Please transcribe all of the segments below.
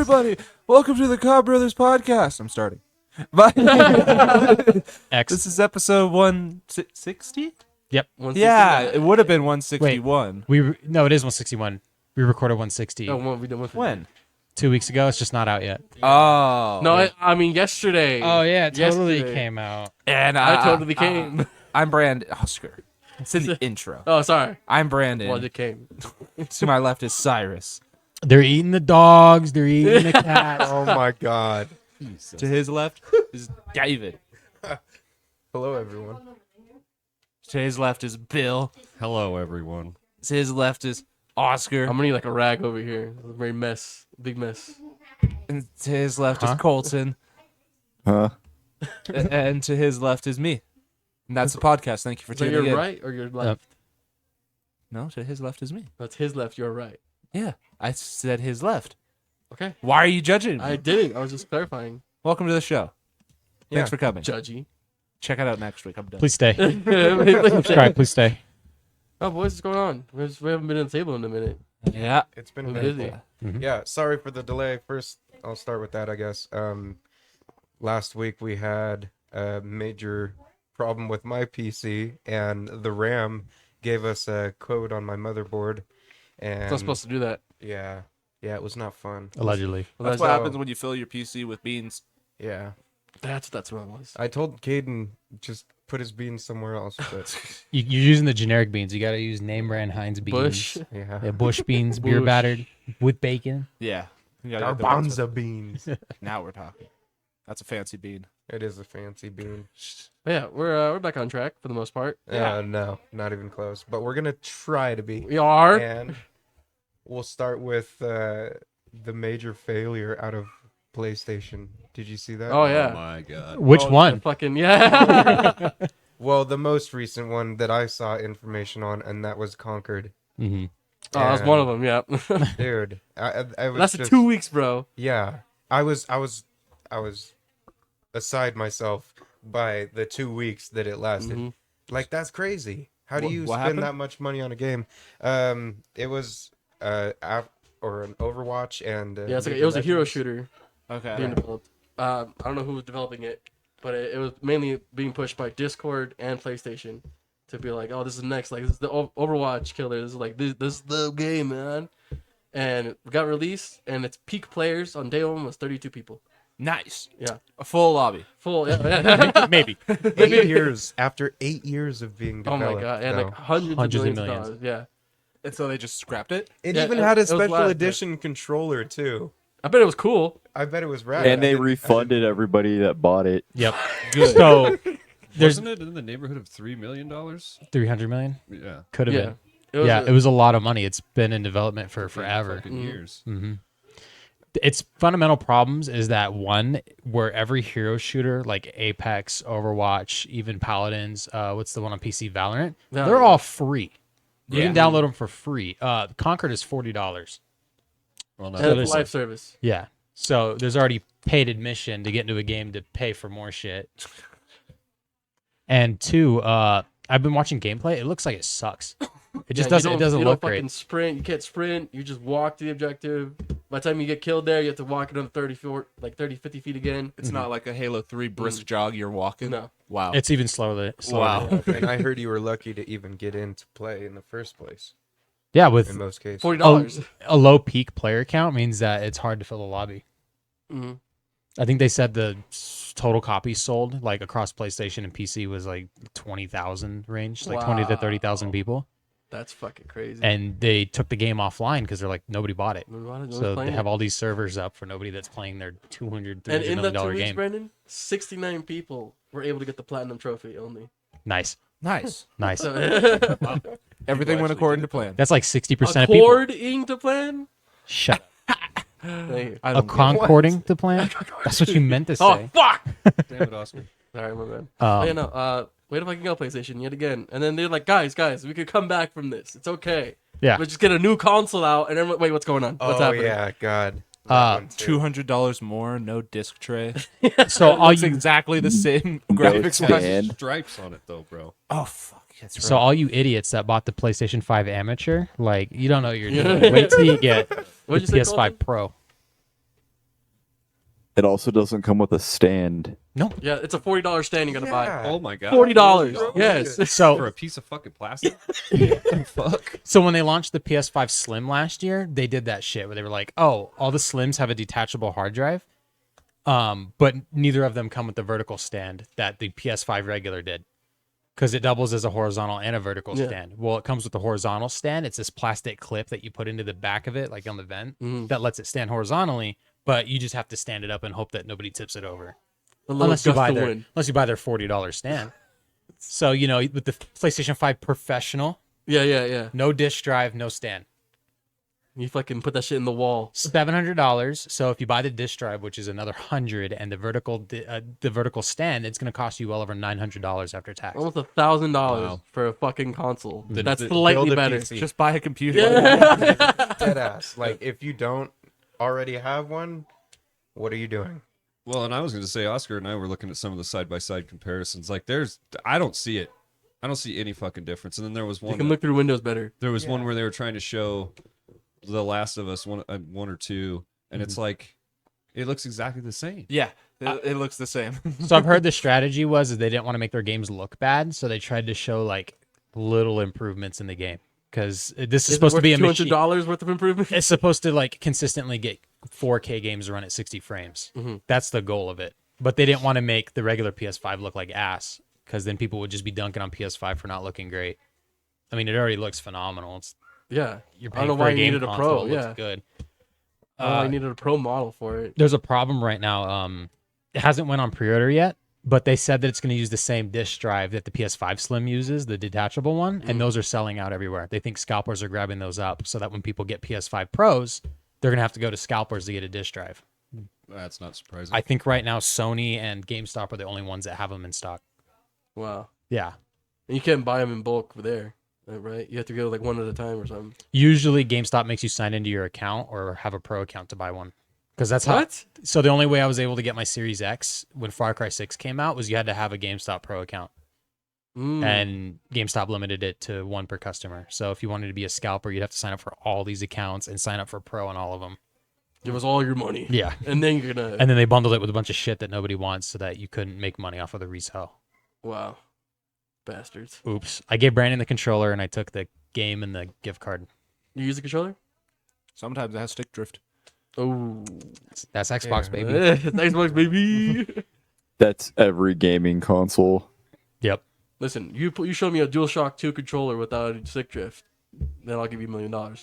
everybody, welcome to the Cobb Brothers podcast. I'm starting. But this is episode 160? Yep. Yeah, it would have been 161. No, it is 161. We recorded 160 No, we did 150. When? 2 weeks ago. It's just not out yet. Oh. No, I mean yesterday. Oh yeah, it totally Yesterday. came out. And I totally came. I'm Brandon. Oscar. It's in the intro. Oh, sorry. I'm Brandon. Well, it came. To my left is Cyrus. They're eating the dogs. They're eating the cats. Oh my God. To his left is David. Hello, everyone. To his left is Bill. Hello, everyone. To his left is Oscar. I'm gonna need like a rag over here. It's a very mess. Big mess. And to his left is Colton. Huh? And to his left is me. And that's the podcast. Thank you for Is that tuning your in. right or your left? No, to his left is me. That's his left, your right. Yeah, I said his left. Okay. Why are you judging me? I didn't. I was just clarifying. Welcome to the show. Yeah. Thanks for coming. Judgy. Check it out next week. I'm done. Please stay. Oh, Subscribe. Please stay. boys, what's going on? We haven't been at the table in a minute. Yeah. It's been a We're minute. busy. Yeah, sorry for the delay. First, I'll start with that, I guess. Last week we had a major problem with my PC, and the RAM gave us a code on my motherboard. And It's not supposed to do that. yeah, it was not fun. Allegedly. Well, That's what how- happens when you fill your PC with beans. Yeah, That's what it was. I told Caden just put his beans somewhere else, but You're using the generic beans. You got to use name brand Heinz beans. Bush. yeah. Yeah, Bush beans, beer Bush. battered with bacon. Yeah. You gotta get the ones Garbanzo beans. with- Now we're talking. That's a fancy bean. It is a fancy bean. But yeah, we're back on track for the most part. No, not even close. But we're gonna try to be. We are. And we'll start with the major failure out of PlayStation. Did you see that? Oh Oh yeah. my God. Which Oh, one? Fucking yeah. Well, the most recent one that I saw information on, and that was Concord. Mm-hmm. Oh, that's one of them. Yeah. Dude, I was That's just, 2 weeks, bro. Yeah, I was aside myself by the 2 weeks that it lasted. Mhm. Like, that's crazy. How do you What spend happened? that much money on a game? It was or an Overwatch and Yeah, it was a hero Legends. shooter Okay. being developed. I don't know who was developing it, but it was mainly being pushed by Discord and PlayStation to be like, oh, this is next. Like, this is the Overwatch killer. This is like this is the game, man. And it got released, and its peak players on day one was 32 people. Nice. Yeah, A full lobby. full. Yeah. Maybe. 8 years after 8 years of being Oh developed. my god, and though. like hundreds Hundreds of of millions of millions. dollars. Yeah, And so they just scrapped it? It Yeah, even it- had a it was special live, but- edition controller too. I bet it was cool. I bet it was rad. And I they didn't- refunded everybody that bought it. Yep. Good. So there's Wasn't it in the neighborhood of $3 million? 300 million. Yeah. Could have Yeah, been. It was a lot of money. It's been in development for forever. Fucking years. Mm-hmm. Its fundamental problems is that one, where every hero shooter like Apex, Overwatch, even Paladins, what's the one on PC, Valorant, Valorant. they're all free. You Yeah. can download them for free. Concord is $40. Well, and not So it's there's- live service. Yeah. So there's already paid admission to get into a game to pay for more shit. And two, I've been watching gameplay. It looks like it sucks. It just Yeah, doesn't. It you doesn't don't look fucking great. sprint. You can't sprint. You just walk to the objective. By the time you get killed there, you have to walk another 30 feet, like 30, 50 feet again. It's not like a Halo 3 brisk jog you're walking. No. Wow. It's even slower. Wow. And I heard you were lucky to even get into play in the first place. Yeah, with In most cases. $40. a low peak player count means that it's hard to fill a lobby. Mhm. I think they said the total copies sold like across PlayStation and PC was like 20,000 range, like 20 to 30,000 people. That's fucking crazy. And they took the game offline because they're like nobody bought it. No one's So they playing have it. all these servers up for nobody that's playing their $200, $300 And in the million 2 weeks, game. Brandon, 69 people were able to get the platinum trophy only. Nice, Nice. nice. So, Everything went according to plan. That's like 60% of people. according to plan. Shut up. Thank you. I A don't get it. concording to plan? That's what you meant to Oh say. fuck! Damn it, Oscar. All right, my bad. Um, Yeah, no. Way to fucking go, PlayStation, yet again. And then they're like, guys, we could come back from this. It's okay. Yeah. But just get a new console out, and everyone, wait, what's going on? What's Oh happening? yeah, God. That Uh, one too. $200 more, no disc tray. So all It's you exactly the same graphics. stand. Has stripes on it, though, bro. Oh, fuck. That's right. So all you idiots that bought the PlayStation 5 Amateur, like you don't know what you're doing. Wait till you get the What'd you say, PS5 Colton? Pro. It also doesn't come with a stand. Yeah, it's a $40 stand you gotta buy. Yeah. Oh my god. $40. Yes. For So a piece of fucking plastic? What the fuck? so when they launched the PS5 Slim last year, they did that shit where they were like, "Oh, all the Slims have a detachable hard drive, but neither of them come with the vertical stand that the PS5 regular did, because it doubles as a horizontal and a vertical Yeah. stand. Well, it comes with the horizontal stand. It's this plastic clip that you put into the back of it, like on the vent, that lets it stand horizontally. But you just have to stand it up and hope that nobody tips it over, unless you buy their $40 stand. So with the PlayStation 5 Professional, Yeah. no disk drive, no stand. You fucking put that shit in the wall. $700. So if you buy the disk drive, which is another $100, and the vertical stand, it's going to cost you well over $900 after tax. Almost $1,000 Wow. for a fucking console. The- That's the- slightly build a better. PC. Just buy a computer. Dead ass. Like, if you don't already have one, what are you doing? Well, and I was going to say, Oscar and I were looking at some of the side-by-side comparisons. Like, I don't see it. I don't see any fucking difference. And then there was You one. can look through windows better. There was one where they were trying to show The Last of Us one or two, and it's like it looks exactly the same. Yeah, it looks the same. So I've heard the strategy was they didn't want to make their games look bad, so they tried to show like little improvements in the game, because this is supposed to be a machine. $200 worth of improvement. It's supposed to like consistently get 4K games to run at 60 frames. That's the goal of it. But they didn't want to make the regular PS5 look like ass, because then people would just be dunking on PS5 for not looking great. I mean, it already looks phenomenal. It's Yeah. You're I don't paying know for why a you game needed a console. pro. It looks Yeah. good. I don't know why you needed a pro model for it. There's a problem right now. It hasn't went on pre-order yet, but they said that it's going to use the same disk drive that the PS5 Slim uses, the detachable one, and those are selling out everywhere. They think scalpers are grabbing those up, so that when people get PS5 Pros, they're going to have to go to scalpers to get a disk drive. That's not surprising. I think right now Sony and GameStop are the only ones that have them in stock. Wow. Yeah. And you can't buy them in bulk there, right? You have to go like one at a time or something. Usually GameStop makes you sign into your account or have a pro account to buy one. Because that's how. What? So the only way I was able to get my Series X when Far Cry 6 came out was you had to have a GameStop Pro account. And GameStop limited it to one per customer. So if you wanted to be a scalper, you'd have to sign up for all these accounts and sign up for Pro on all of them. Give us all your money. Yeah. And then you're gonna. And then they bundled it with a bunch of shit that nobody wants so that you couldn't make money off of the resale. Wow. Bastards. Oops. I gave Brandon the controller and I took the game and the gift card. You use the controller? Sometimes it has stick drift. Oh. That's Xbox, baby. Xbox, baby. That's every gaming console. Yep. Listen, you show me a DualShock 2 controller without a stick drift, then I'll give you $1 million.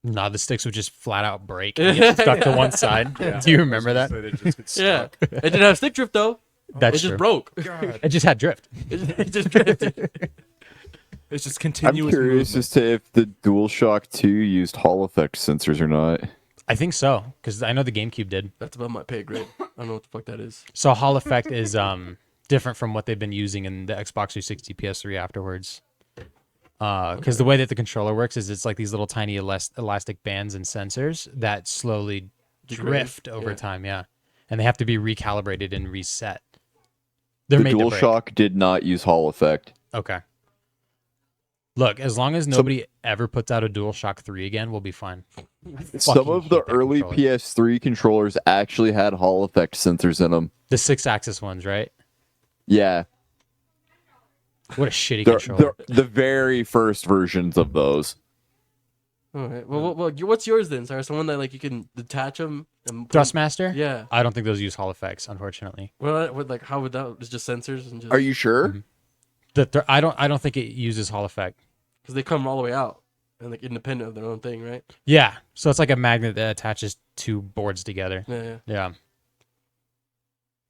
No, the sticks would just flat out break and get stuck to one side. Do you remember that? It just gets Yeah. stuck. It didn't have stick drift though. That's It just true. broke. It just had drift. It just drifted. It's just I'm continuous curious movement. as to if the DualShock 2 used Hall effect sensors or not. I think so, because I know the GameCube did. That's above my pay grade. I don't know what the fuck that is. So Hall effect is different from what they've been using in the Xbox 360, PS3 afterwards. Because the way that the controller works is it's like these little tiny elastic bands and sensors that slowly drift over yeah. time. Yeah, and they have to be recalibrated and reset. They're The made to break. DualShock did not use Hall effect. Okay. Look, as long as nobody ever puts out a DualShock 3 again, we'll be fine. Some Fucking of the hate that early controller. PS3 controllers actually had Hall effect sensors in them. The 6-axis ones, right? Yeah, What a shitty controller. the very first versions of those. All right. Well, what's yours then, Cyrus? Someone that like you can detach them and put- Thrustmaster? Yeah. I don't think those use Hall effects, unfortunately. What like how would that? It's just sensors and just. Are you sure? Mm-hmm. I don't think it uses Hall effect. Because they come all the way out and like independent of their own thing, right? Yeah, so it's like a magnet that attaches two boards together. Yeah. Yeah,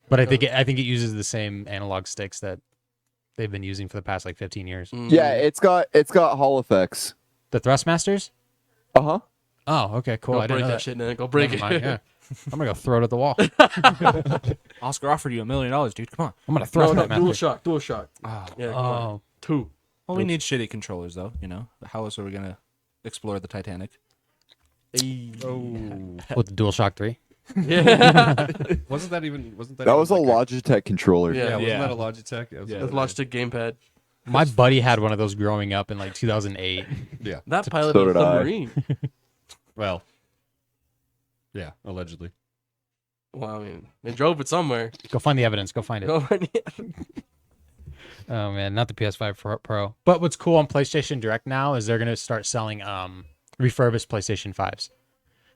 but I think it uses the same analog sticks that they've been using for the past like 15 years. Yeah, it's got Hall effects. The Thrustmasters? Uh-huh. Oh, okay, cool. Go I break didn't know that that. shit, man. Go break Never it. mind, yeah. I'm gonna go throw it at the wall. Oscar offered you $1 million, dude. Come on. I'm gonna throw No, it no, at Master. DualShock. Yeah. Come on. Oh, 2. Well, we need shitty controllers, though. You know, how else are we gonna explore the Titanic? Hey. with the DualShock 3. Yeah. Wasn't that That was a like Logitech controller. Yeah. Yeah, wasn't Yeah. that a Logitech? Yeah, That's Logitech gamepad. My buddy had one of those growing up in like 2008. yeah. That pilot So was a did I. submarine. Well, yeah, allegedly. Well, I mean, they drove it somewhere. Go find the evidence. Go find it. Oh man, not the PS5 Pro. But what's cool on PlayStation Direct now is they're gonna start selling refurbished PlayStation 5s.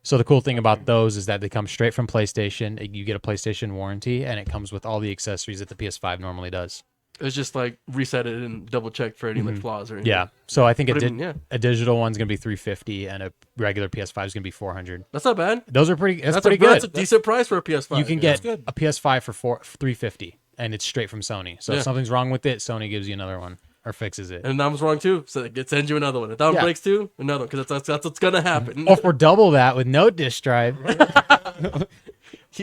So the cool thing about those is that they come straight from PlayStation. You get a PlayStation warranty, and it comes with all the accessories that the PS5 normally does. It's just like reset it and double check for any like flaws or anything. Yeah. So I think Yeah. a digital one's gonna be $350, and a regular PS5 is gonna be $400. That's not bad. Those are pretty. That's pretty good. That's a decent price for a PS5. You can get a PS5 for $350, and it's straight from Sony. So if something's wrong with it, Sony gives you another one or fixes it. And that was wrong too, so it sends you another one. If that one breaks too, another one, because that's what's gonna happen. Or for double that with no disc drive.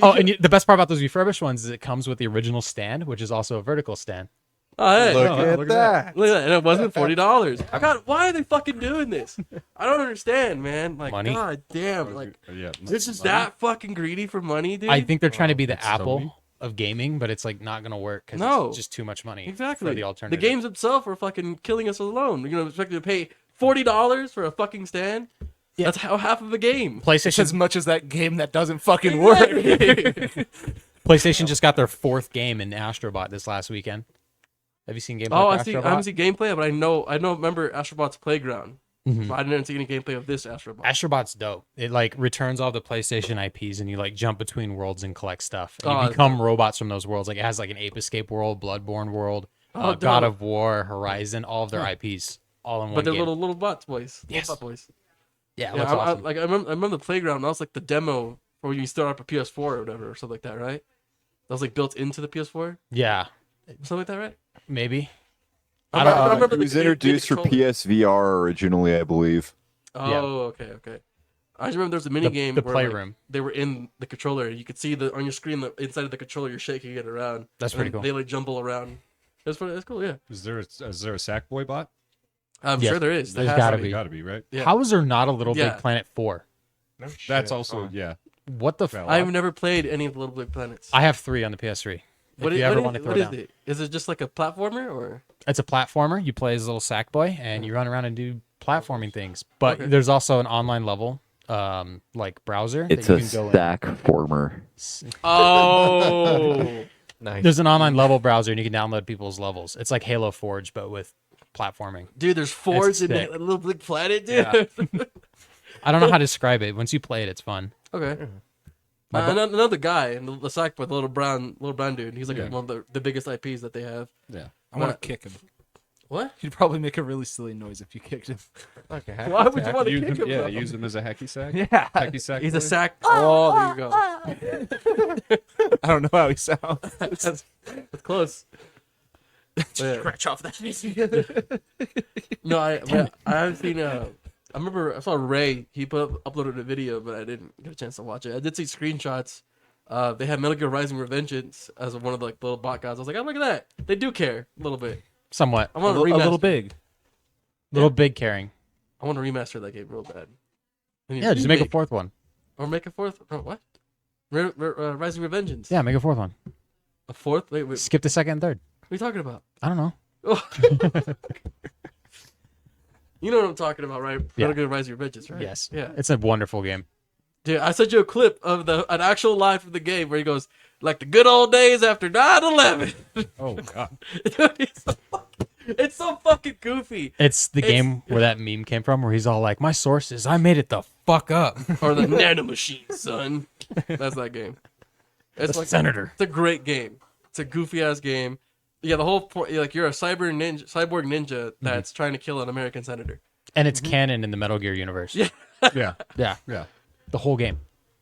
Oh, and the best part about those refurbished ones is it comes with the original stand, which is also a vertical stand. Oh, hey. Look at that. Look at that. And it wasn't $40. Why are they fucking doing this? I don't understand, man. Like, Money? God damn. Like, Yeah. this is that fucking greedy for money, dude. I think they're trying to be the it's Apple Sony? of gaming, but it's like not going to work because No. it's just too much money Exactly. for the alternative. The games themselves are fucking killing us alone. You're gonna expect me to pay $40 for a fucking stand? Yeah. That's how half of a game. It's as PlayStation much as that game that doesn't fucking work. PlayStation just got their 4th game in Astrobot this last weekend. Have you seen gameplay? Oh, for I Astrobot? haven't seen gameplay, but I know. Remember Astrobot's Playground, but I didn't see any gameplay of this Astrobot. Astrobot's dope. It like returns all the PlayStation IPs, and you like jump between worlds and collect stuff. And Oh, you become robots from those worlds. Like it has like an Ape Escape world, Bloodborne world, God dope. of War, Horizon, all of their IPs, all in one But they're game. little bots, boys. Yes. Little bot boys. Yeah, it Yeah, looks I awesome. remember the Playground. That was like the demo for when you start up a PS4 or whatever, or something like that, right? That was like built into the PS4, Yeah, something like that, right? maybe. I remember It was the introduced for controller. PSVR originally, I believe. Oh, okay. I just remember there was a mini game. The where, like, playroom. they were in the controller. You could see on your screen the inside of the controller. You're shaking it around. That's and pretty then cool. They like jumble around. That's cool. Yeah, Is there a Sackboy bot? I'm Yes. sure there is. There's has gotta to be. Gotta be, right? Yeah. How is there not a Little Yeah. Big Planet 4? No shit. That's also, yeah. What the? Well, I've never played any of the Little Big Planets. I have 3 on the PS3. What If is, you ever what want is, to throw what is down, it? Is it just like a platformer or? it's a platformer. You play as a little sack boy, and you run around and do platforming things. But Okay. there's also an online level, like browser It's that a you can go stack former. Oh, Nice. There's an online level browser, and you can download people's levels. It's like Halo Forge, but with platforming. dude, there's Forge in sick. that Little Big Planet, dude. I don't know how to describe it. Once you play it, it's fun. Okay. My bu- Another guy in the sack with the little brown dude. He's like Yeah. one of the biggest IPs that they have. Yeah. I want to kick him. What? You'd probably make a really silly noise if you kicked him. Okay. Why would you want to Use kick him, him? yeah, though? use him as a hacky sack. Yeah. Hacky sack. He's a boy. sack. Oh, there you go. I don't know how he sounds. That's close. Yeah. Scratch off that. No, I haven't seen. I remember I saw Ray. He uploaded a video, but I didn't get a chance to watch it. I did see screenshots. They had Metal Gear Rising: Revengeance as one of the little bot guys. I was like, oh, look at that. They do care a little bit. Somewhat. I A want to little, remaster. a little big. Little big caring. I want to remaster that game real bad. And Yeah, just make a remake- 4th one. or make a fourth. Oh, what? Rising Revengeance. Yeah, make a 4th one. A fourth? Wait, what Skip the 2nd and 3rd. are you talking about? I don't know. You know what I'm talking about, right? Yeah. Metal Gear Rising Revengeance, right? Yes. Yeah. It's a wonderful game. Dude, I sent you a clip of an actual line from the game where he goes, like the good old days after 9/11. Oh god. Dude, it's so fucking goofy. It's the game where that meme came from, where he's all like, "My sources, I made it the fuck up." Or the nanomachine, son. That's that game. It's The Senator. It's a great game. It's a goofy ass game. Yeah, the whole point, like you're a cyborg ninja that's trying to kill an American senator. And it's canon in the Metal Gear universe. Yeah. Yeah. Yeah. Yeah. The whole game.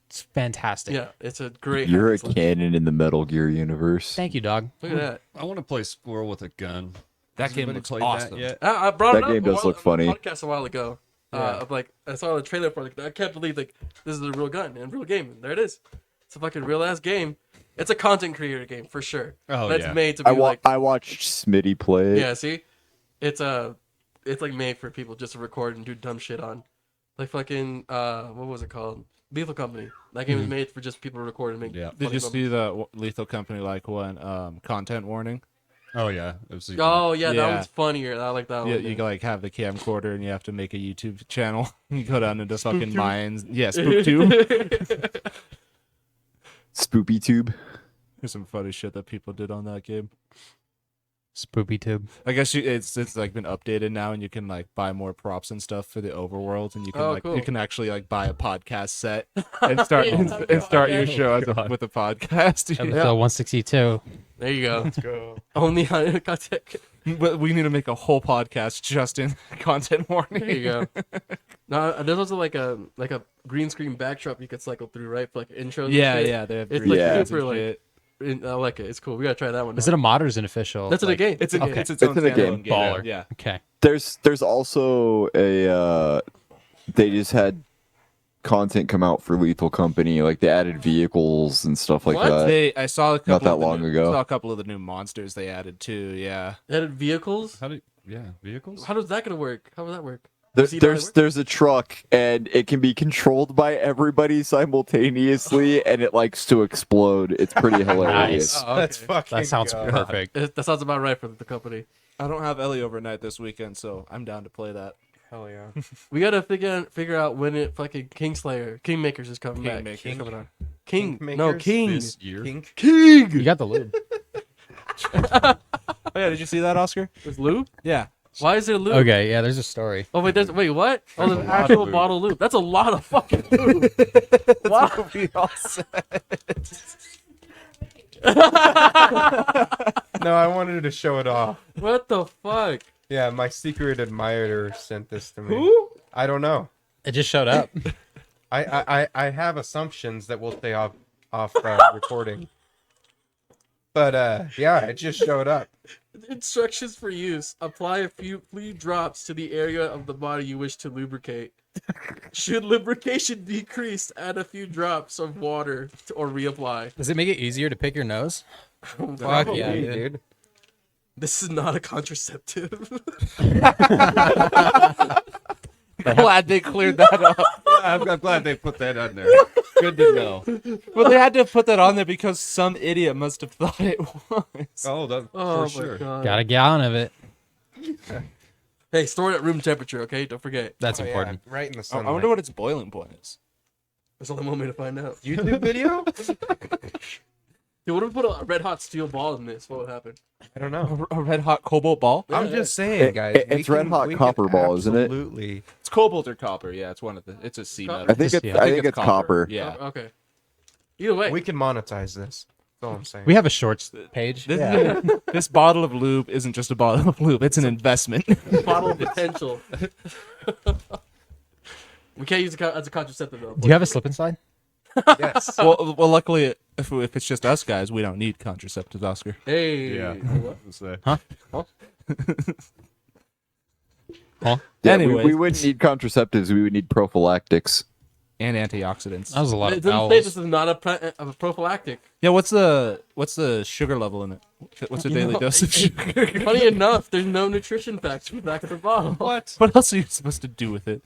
It's fantastic. Yeah, it's a great. You're a hack and slash. canon in the Metal Gear universe. Thank you, dog. Look at that. I want to play Squirrel with a gun. That Has game anybody looks played awesome. that yet? I brought That it up game does look funny. on a podcast a while ago. Of like I saw the trailer for it. Like, I can't believe like this is a real gun and real game. And there it is. It's a fucking real ass game. It's a content creator game for sure. Oh, That's yeah. made to be I watched Smitty play it. yeah. See, it's like made for people just to record and do dumb shit on. Like fucking what was it called? Lethal Company. That game is made for just people to record and make. Yeah. Did funny you see the Lethal Company like one content warning? Oh yeah. It was Oh yeah, that Yeah. one's funnier. I like that Yeah, one. you can, like have the camcorder and you have to make a YouTube channel. You go down into fucking mines. Yeah, SpookTube. Spoopy Tube. There's some funny shit that people did on that game. Spoopy tube. I guess it's like been updated now, and you can like buy more props and stuff for the overworld, and you can Cool. you can actually like buy a podcast set and start and start your show with a podcast. Episode Yeah. 162. There you go. Let's go. Only on content. But we need to make a whole podcast just in content warning. There you go. No, there's also like a green screen backdrop you could cycle through, right? For like intros. and Yeah, shit. yeah, they have It's green like Yeah. super and like. shit. I like it. It's cool. We gotta try that one. Is it a mod or is it official? That's in the game. It's Okay. it's its It's own in the standalone game. Baller. Yeah. Okay. There's also a they just had content come out for Lethal Company, like they added vehicles and stuff like What? that. I saw a couple Not that of the long new, ago. Saw a couple of the new monsters they added too. Yeah. Added vehicles. Vehicles? How does that gonna work? How would that work? See how they work? There's a truck and it can be controlled by everybody simultaneously and it likes to explode. It's pretty hilarious. Oh, okay. That's fucking. That sounds God. perfect. That sounds about right for the company. I don't have Ellie overnight this weekend, so I'm down to play that. Hell yeah. We gotta figure out when it fucking Kingmakers is coming back. Kingmakers. It's coming on. King. Kingmakers? No, King. This year? Kink. You got the lube. Oh yeah, did you see that, Oscar? There's lube? Yeah. Why is there lube? Okay, yeah, there's a story. Oh wait, wait, what? Oh, There's there's a lot of actual lube. bottle lube. That's a lot of fucking lube. Wow. We all said. No, I wanted to show it off. What the fuck? Yeah, my secret admirer sent this to me. Who? I don't know. It just showed up. I have assumptions that we'll stay off recording. But yeah, it just showed up. Instructions for use. Apply a few drops to the area of the body you wish to lubricate. Should lubrication decrease, add a few drops of water or reapply. Does it make it easier to pick your nose? Fuck Fuck yeah, Hey, dude. dude. This is not a contraceptive. Glad they cleared that up. I'm glad they put that on there. Good to know. Well, they had to put that on there because some idiot must have thought it was. Oh, Oh for my sure. god. Got a gallon of it. Hey, store it at room temperature, okay? Don't forget. That's Oh, yeah, important. right in the I sunlight. wonder what its boiling point is. There's only one way to find out. YouTube video? Dude, what if we put a red hot steel ball in this? What would happen? I don't know. A red hot cobalt ball? I'm just saying, guys. it's red hot copper ball, isn't it? Absolutely. It's cobalt or copper. Yeah, it's one of the. It's a C Co- metal. I think it's Yeah. I think it's copper. Yeah. Oh, okay. Either way. We can monetize this. That's all I'm saying. We have a shorts page. This bottle of lube isn't just a bottle of lube. It's an investment. Bottle potential. We can't use it as a contraceptive though. Do you have a slip and slide? Yes. well, luckily, if it's just us guys, we don't need contraceptives, Oscar. Hey. Yeah. What? Huh? Yeah, Anyways. we wouldn't need contraceptives. We would need prophylactics. And antioxidants. That was a lot It of doesn't say vowels. this is not a prophylactic. Yeah, what's the sugar level in it? What's the daily dose of sugar? Funny enough, there's no nutrition facts in the back of the bottle. What? What else are you supposed to do with it?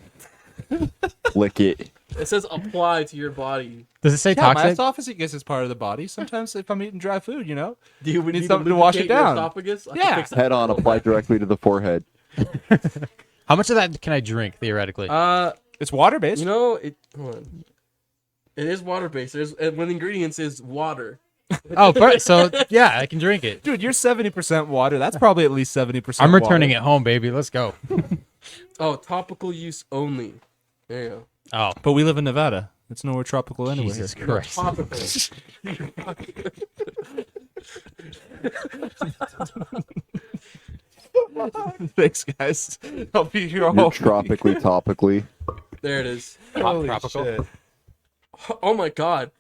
Lick it. It says apply to your body. Does it say Yeah, my toxic? esophagus gets as part of the body. Sometimes if I'm eating dry food, you know. Do you need something to wash it lubricate your down. Esophagus? I can Yeah. fix that. Head on, apply directly to the forehead. How much of that can I drink theoretically? It's water based. You know, hold on. It is water based. There's one of the ingredients is water. So yeah, I can drink it. Dude, you're 70% water. That's probably at least 70%. I'm returning it home, baby. Let's go. Oh, topical use only. There you go. Oh, But we live in Nevada. It's nowhere tropical anywhere. Jesus Christ. Topical. Thanks, guys. I'll be here all You're week. tropically topically. There it is. Holy tropical. shit. Oh my god.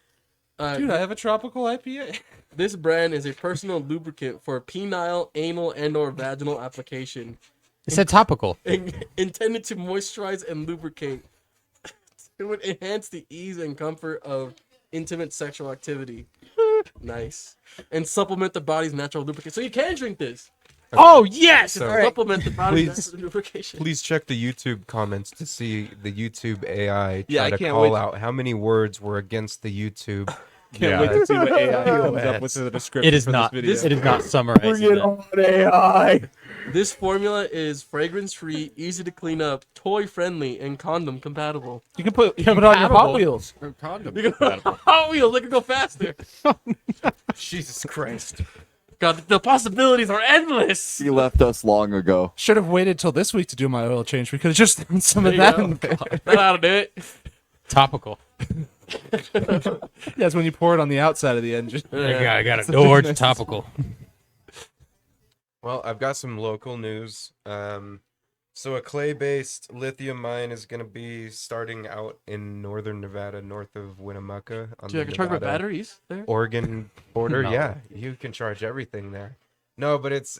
Dude, I have a tropical IPA. This brand is a personal lubricant for penile, anal, and/or vaginal application, It said topical. intended to moisturize and lubricate. It would enhance the ease and comfort of intimate sexual activity. Nice. And supplement the body's natural lubricant. So you can drink this. Oh yes. So- Supplement the body's Please- natural lubrication. Please check the YouTube comments to see the YouTube AI Yeah, try I to can't call wait. out how many words were against the YouTube. Can't wait to see what AI comes up with in the description. It is for not. This video. It is not summarizing that. AI. This formula is fragrance-free, easy to clean up, toy-friendly, and condom-compatible. You can put it on your Hot Wheels. Or condom. You can Hot Wheels, they can go faster. Jesus Christ. God, the possibilities are endless. He left us long ago. Should have waited till this week to do my oil change. We could have just done some There of you that. go. In the That ought to do it. Topical. Yeah, it's when you pour it on the outside of the engine. I got a door. It's topical. Well, I've got some local news. So a clay-based lithium mine is going to be starting out in northern Nevada, north of Winnemucca, on Dude, I the can charge my Nevada batteries there. Oregon border. No. Yeah, you can charge everything there. No, but it's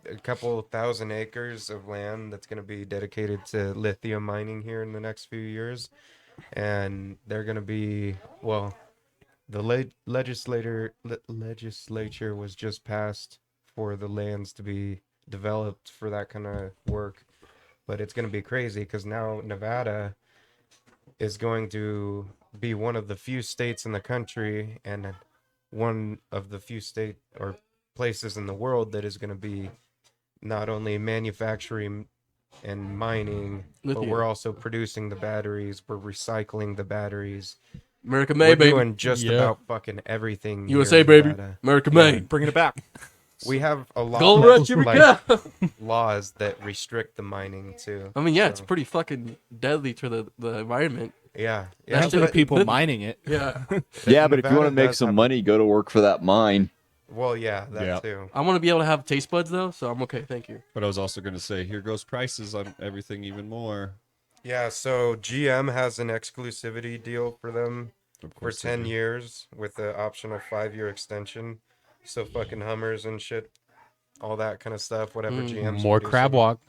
a couple thousand acres of land that's going to be dedicated to lithium mining here in the next few years, and they're going to be the legislature was just passed for the lands to be developed for that kind of work, but it's going to be crazy because now Nevada is going to be one of the few states in the country and one of the few state or places in the world that is going to be not only manufacturing and mining, but Lithium. we're also producing the batteries, we're recycling the batteries. America We're made, baby. doing just Yeah. about fucking everything. here USA, in baby. Nevada. America made. Bringing it back. We have a lot Gold of rush, here we go. laws that restrict the mining too. I mean, yeah, it's So, pretty fucking deadly to the environment. yeah. That's And for the people mining it. Yeah. Yeah, but if you want to Nevada make does some have- money, go to work for that mine. Well, yeah, that Yeah. too. I want to be able to have taste buds though, so I'm okay. Thank you. But I was also going to say, here goes prices on everything even more. Yeah, so GM has an exclusivity deal for them Of for course they 10 do. years with the optional 5-year extension. So fucking Hummers and shit, all that kind of stuff, whatever GM's More producing. crab walk.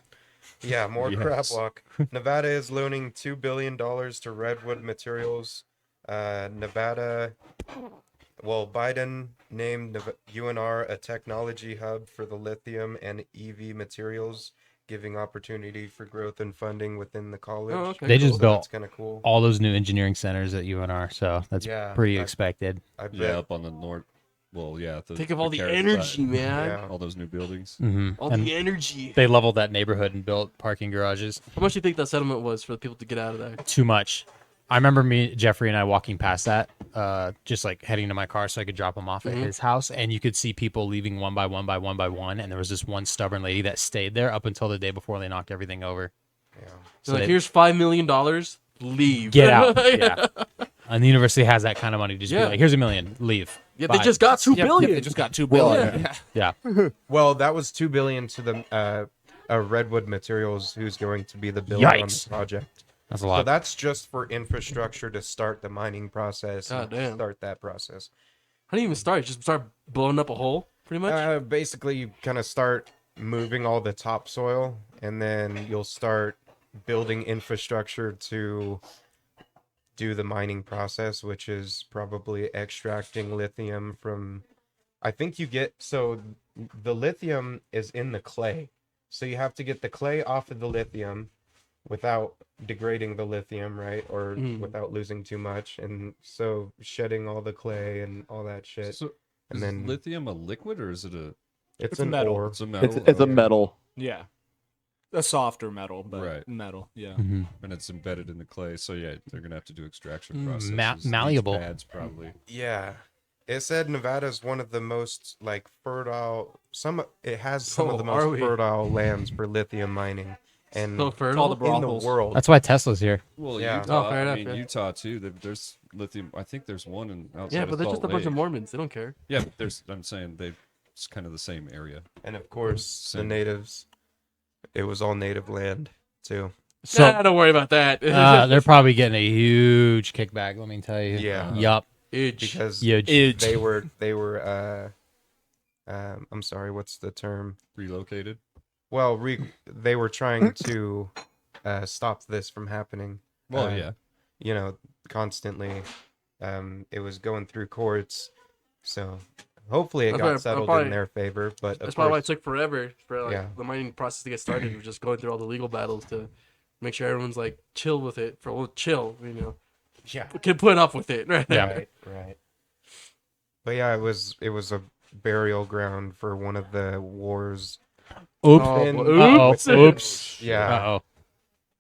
Yeah, more Yes. crab walk. Nevada is loaning $2 billion to Redwood Materials. Biden named UNR a technology hub for the lithium and EV materials, giving opportunity for growth and funding within the college. Oh, okay. They cool. just built That's kind of cool. all those new engineering centers at UNR, so that's Yeah, pretty I- expected. I bet. Yeah, up on the north. Well, yeah. Think of all the Carrot energy, side. man. Yeah. All those new buildings. All And the energy. they leveled that neighborhood and built parking garages. How much do you think that settlement was for the people to get out of there? Too much. I remember Jeffrey and I walking past that, just like heading to my car so I could drop him off at his house, and you could see people leaving one by one by one by one, and there was this one stubborn lady that stayed there up until the day before they knocked everything over. Yeah. So So like, they- here's $5 million. Leave. Get out. Yeah. And the university has that kind of money to just Yeah. be like, here's $1 million, leave. Yeah, they Bye. just got $2 billion. They just got $2 billion. Yeah. Well, that was $2 billion to the Redwood Materials, who's going to be the builder on the Yikes. project. That's a So lot. that's just for infrastructure to start the mining process. God damn. Start that process. How do you even start? Just start blowing up a hole, pretty much. Basically, you kind of start moving all the topsoil, and then you'll start building infrastructure to do the mining process, which is probably extracting lithium from. I think you get so the lithium is in the clay, so you have to get the clay off of the lithium without degrading the lithium, right? Or without losing too much, and so shedding all the clay and all that shit. So, And is then- lithium a liquid or is it a? It's a an metal. ore. It's a metal. It's a okay. metal. Yeah. A softer metal, but Right. metal. Yeah. Mhm. And it's embedded in the clay. So yeah, they're gonna have to do extraction processes. leach malleable. pads probably. Yeah. It said Nevada's one of the most like fertile it has some of the Oh, are most we? fertile lands for lithium mining and So fertile. all the in the brothels. world. That's why Tesla's here. Well, Yeah. Utah. Oh, fair I enough, mean, yeah. Utah too. There's lithium. I think there's one in outside. Yeah, of but they're just Salt a bunch of Lake. Mormons. They don't care. Yeah, but there's. I'm saying it's kind of the same area. And of course the Same. natives. It was all native land too. So Nah, don't worry about that. they're probably getting a huge kickback, let me tell you. Yeah. Yup. Huge. Because Huge. they were I'm sorry, what's the term? Relocated. Well, they were trying to stop this from happening. Well, Uh, yeah. You know, constantly. It was going through courts, so hopefully it That's got why- settled probably- in their favor. But of That's probably why it course, took forever for like Yeah. the mining process to get started. We're just going through all the legal battles to make sure everyone's like chill with it. Chill, you know, yeah, can put up with it, right? Yeah. right. But yeah, it was a burial ground for one of the wars Oops. Oops. Oops. Yeah. Uh-oh.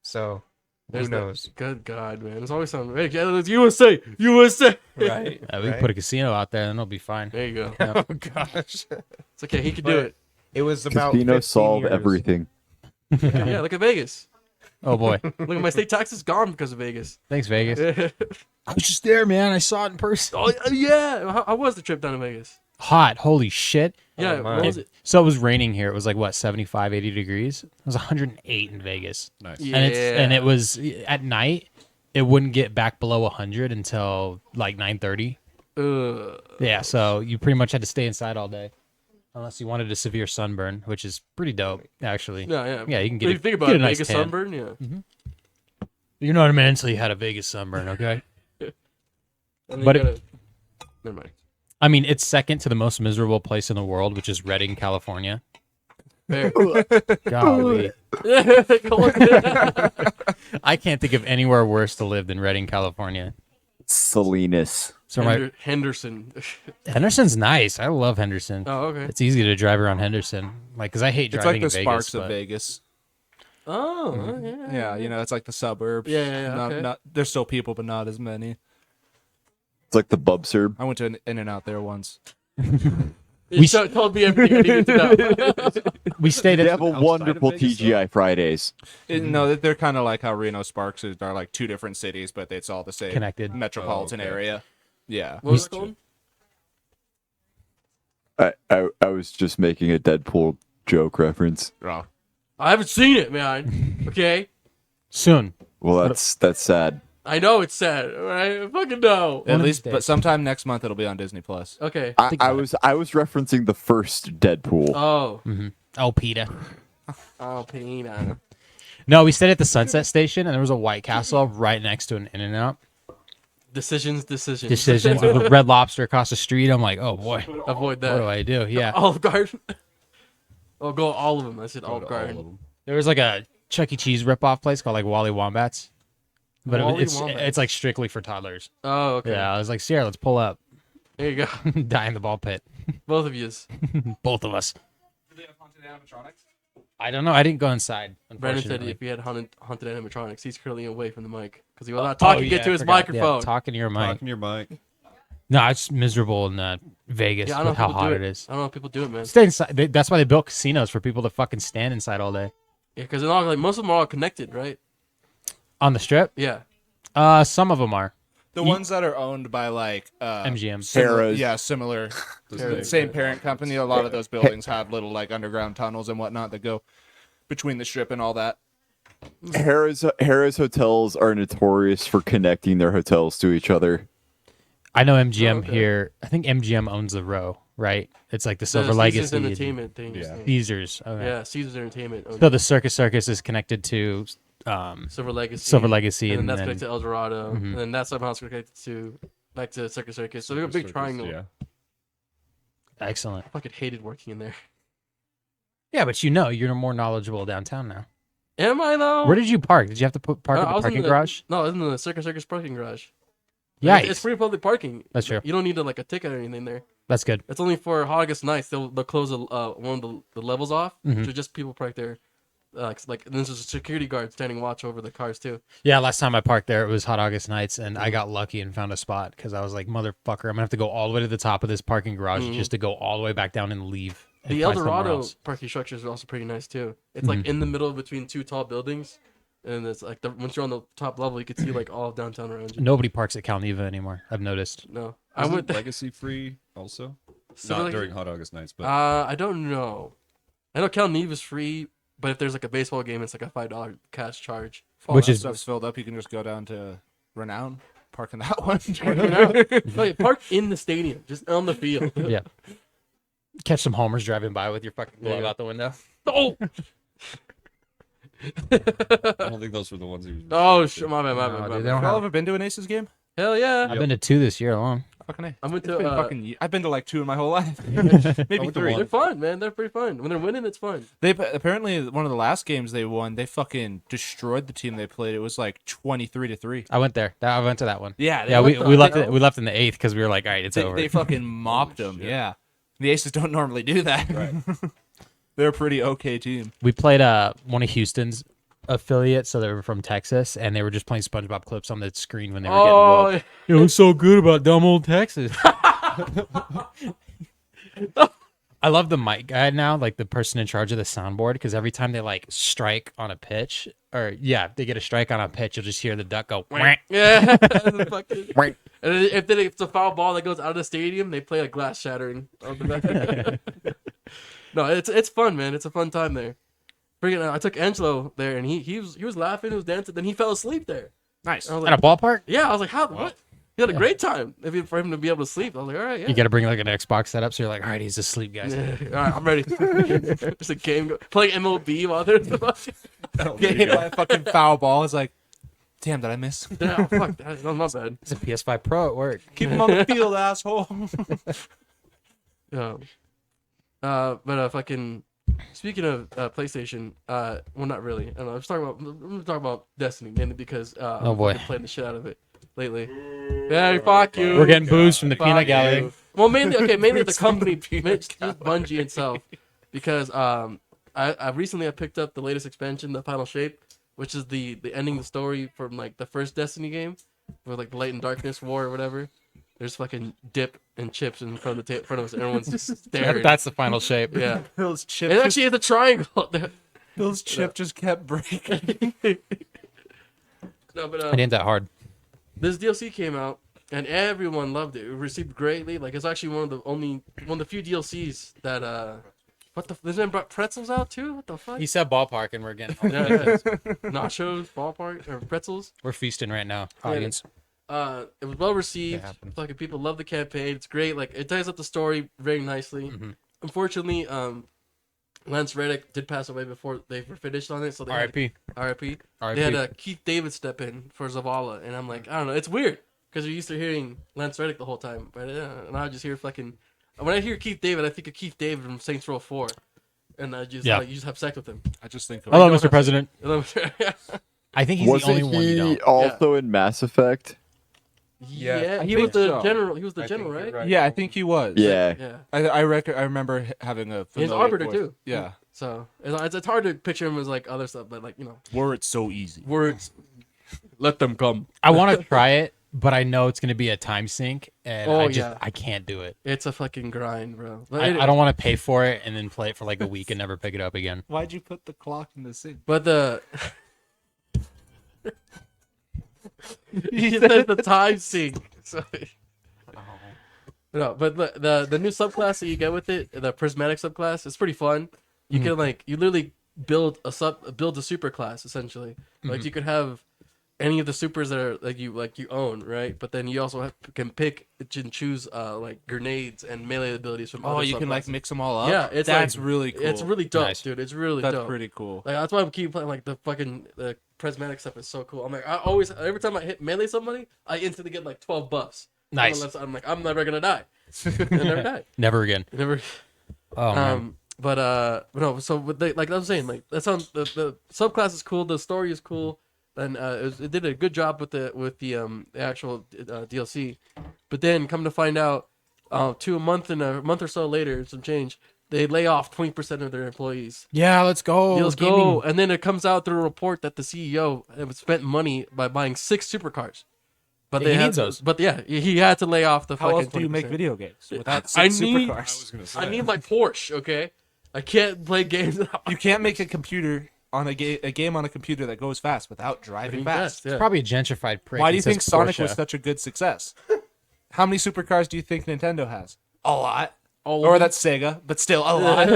So who There's knows? Good God, man. There's always something. Hey, it's USA. USA. Right. We can right. put a casino out there and it'll be fine. There you go. Yeah. Oh gosh. It's okay. He could do it. It was about Casino 15 solve years. everything. Yeah, look at Vegas. Oh boy. Look at my state taxes gone because of Vegas. Thanks, Vegas. Oh I was just there, man. I saw it in person. yeah. How was the trip down to Vegas? Hot. Holy shit. Yeah. my. What was it? So it was raining here. It was like what, 75, 80 degrees? It was 108 in Vegas. Nice. Yeah. And it was at night. It wouldn't get back below 100 until like 9:30. Yeah, so you pretty much had to stay inside all day. Unless you wanted a severe sunburn, which is pretty dope, actually. Yeah. Yeah, you can If get you a, think about get it, a nice Vegas tan. sunburn. Yeah. You're not a man until you had a Vegas sunburn, okay? And then But you gotta- never mind. I mean, it's second to the most miserable place in the world, which is Redding, California. Fair. Golly. Come on. I can't think of anywhere worse to live than Redding, California. Salinas. So my Henderson. Henderson's nice. I love Henderson. Oh, okay. It's easy to drive around Henderson, like, cause I hate It's driving like the in Sparks Vegas. of but- Vegas. Oh, Yeah, you know, it's like the suburbs. Yeah, Not, okay. not, there's still people, but not as many. It's like the Bubserb. I went to an In-N-Out there once. You told me everything I needed to know. We stayed They at have a outside of wonderful Vegas, though? TGI Fridays. No, they're kind of like how Reno Sparks are like two different cities, but it's all the same Connected. metropolitan Oh, okay. area. Yeah. What was it called? I was just making a Deadpool joke reference. Oh. I haven't seen it, man. Okay. soon. Well, that's sad. I know it's sad. All right. I fucking know. At of least, these but days. sometime next month it'll be on Disney Plus. Okay. I was referencing the first Deadpool. Oh. Oh, Peter. Oh, Pena. No, we stayed at the Sunset Station, and there was a White Castle right next to an In-N-Out. Decisions. Decisions with a Red Lobster across the street. I'm like, oh boy, Avoid that. what do I do? Yeah. Olive Garden. Oh, go all of them. I said Olive All of Garden. them. There was like a Chuck E. Cheese ripoff place called like Wally Wombats, but Wally it's Wombats. like strictly for toddlers. Oh, okay. Yeah, I was like, Sierra, let's pull up, There you go. die in the ball pit, Both of yous. both of us. I don't know. I didn't go inside. Brandon said Unfortunately. if he had haunted animatronics, he's currently away from the mic because he was not talking. yeah, Get to I his forgot. microphone. Yeah, talking to your mic. Talking your mic. No, it's miserable in Vegas Yeah, I don't know with if how people hot do it is. I don't know if people do it, man. Stay inside. That's why they built casinos for people to fucking stand inside all day. Yeah, because like most of them are all connected, right? On the strip, Yeah. some of them are. The ones that are owned by like MGM. Harrah's. Yeah, similar. Doesn't Same parent company. A lot of those buildings have little like underground tunnels and whatnot that go between the strip and all that. Harrah's hotels are notorious for connecting their hotels to each other. I know MGM okay. here. I think MGM owns the row, right? It's like the Silver Caesar's Legacy. Entertainment thing. Yeah. Caesars. Okay. Yeah, Caesar's Entertainment. owns So the Circus is connected to Silver Legacy. Silver Legacy, And then and that's then connected to El Dorado. And then that somehow is connected to back to Circus. So they're a big triangle. Yeah. excellent. I fucking hated working in there. Yeah, but you're more knowledgeable downtown now. Am I though? Where did you park? Did you have to park at I the was in parking garage? No, I was in the Circus parking garage. Yeah, It's free public parking. That's true. You don't need like a ticket or anything there. That's good. It's only for August nights. They'll close one of the levels off, Mhm. so just people park there. Like and there's a security guard standing watch over the cars too. Yeah, last time I parked there, it was Hot August nights, and I got lucky and found a spot because I was like, motherfucker, I'm gonna have to go all the way to the top of this parking garage just to go all the way back down and leave. And The El find somewhere Dorado else. parking structures are also pretty nice too. It's like in the middle between two tall buildings, and it's like once you're on the top level, you can see like all of downtown around you. Nobody parks at Calneva anymore. I've noticed. No, I Isn't went there. Legacy free also? So, Not like, during Hot August nights, but I don't know. I know Cal Neve is free, but if there's like a baseball game, it's like a $5 cash charge. If Which that is- stuff's filled up, you can just go down to Renown, park in that one. No, park in the stadium, just on the field. Yeah. Catch some homers driving by with your fucking glove Yeah. out the window. Oh, I don't think those were the ones he was. oh, shit, my bad, my No, bad, my dude, they bad. don't Y'all have- ever been to an Aces game? Hell yeah! I've been to 2 this year alone. Fucking A. I went It's to been fucking. I've been to like 2 in my whole life. I Maybe went to 3. They're fun, man. They're pretty fun. When they're winning, it's fun. They apparently one of the last games they won, they fucking destroyed the team they played. It was like 23-3. I went there. I went to that one. Yeah, Yeah, we left it. We left in the 8th because we were like, all right, it's over. They fucking mopped them. Yeah, the Aces don't normally do that. They're a pretty okay team. We played one of Houston's affiliates, so they were from Texas, and they were just playing SpongeBob clips on the screen when they were getting whooped. It was so good about dumb old Texas. I love the mic guy now, like the person in charge of the soundboard, because every time they like strike on a pitch, or they get a strike on a pitch, you'll just hear the duck go. Whack. Yeah. And if it's a foul ball that goes out of the stadium, they play like glass shattering. No, it's fun, man. It's a fun time there. I took Angelo there, and he was laughing, he was dancing, then he fell asleep there. Nice. I was At a ballpark? Yeah, I was like, how? What? He had a great time. For him to be able to sleep, I was like, all right, yeah. You got to bring like an Xbox setup, so you're like, all right, he's asleep, guys. Yeah. All right, I'm ready. There's a game playing MLB while there's Get hit by a fucking foul ball. It's like, damn, did I miss? Yeah, fuck that. No, not bad. It's a PS5 Pro at work. Keep him on the field, asshole. Yeah. But fucking speaking of PlayStation, well, not really. I don't know. I'm talking about Destiny mainly because Oh, boy. I've been playing the shit out of it lately. Yeah, fuck you. We're getting booze from the Fuck peanut you. gallery. Well, mainly the company, Bungie itself, because I recently picked up the latest expansion, the Final Shape, which is the ending the story from like the first Destiny game, with like the Light and Darkness War or whatever. There's fucking dip and chips in front of front of us. Everyone's just staring. That's the final shape. Yeah. Bill's chip. It actually is a triangle. Bill's chip just kept breaking. No, but It ain't that hard. this DLC came out and everyone loved it. It received greatly. Like it's actually one of the few DLCs that there's been pretzels out too. What the fuck? He said ballpark, and we're getting. Yeah, it is. Nachos, ballpark, or pretzels. We're feasting right now, audience. It was well received. happens. Fucking people love the campaign. It's great. Like it ties up the story very nicely. Unfortunately, Lance Reddick did pass away before they were finished on it. So they R.I.P. R.I.P. R.I.P. They had Keith David step in for Zavala, and I'm like, I don't know. It's weird because you're used to hearing Lance Reddick the whole time, but and I just hear fucking. When I hear Keith David, I think of Keith David from Saints Row 4, and I just like you just have sex with him. I just think. Hello, Mr. President. Yeah. I think he's the Wasn't only one you he don't. also in Mass Effect? Yeah, I he think was the so. general. He was the I general, think right? you're right. Yeah, I think he was. Yeah. Yeah. I remember having a. He's familiar Arbiter voice. too. Yeah. So it's hard to picture him as like other stuff, but like Words so easy. words. Let them come. I want to try it, but I know it's going to be a time sink, and Oh, I can't do it. It's a fucking grind, bro. I don't want to pay for it and then play it for like a week and never pick it up again. Why'd you put the clock in the sink? But he said the time sink. So, no, but the new subclass that you get with it, the prismatic subclass, it's pretty fun. You can you literally build a super class essentially. Like you could have any of the supers that are like you own, right? But then you also can pick and choose like grenades and melee abilities from. Oh, other you can like subclasses. mix them all up. Yeah, that's really cool. It's really dope, Nice. dude. It's really That's dope. pretty cool. Like that's why I keep playing like the prismatic stuff is so cool. I'm like every time I hit melee somebody, I instantly get like 12 buffs. Nice. I'm like I'm never gonna die. I never die. Never again. Never. Oh man. But no. So like I was saying, like that sounds the subclass is cool. The story is cool, and it did a good job with the actual DLC. But then come to find out, a month or so later, some change. They lay off 20% of their employees. Yeah, let's go. Let's go. And then it comes out through a report that the CEO had spent money by buying 6 supercars. But Yeah, they he had needs those. But yeah, he had to lay off the How fucking else do you make 20%. video games without I six need- supercars? I need my Porsche, okay? I can't play games without You can't make a computer on a game on a computer that goes fast without driving fast. Yeah. Probably a gentrified prick. Why do He you says think Sonic Porsche. was such a good success? How many supercars do you think Nintendo has? A lot. All Or of that's Sega, but still a lot.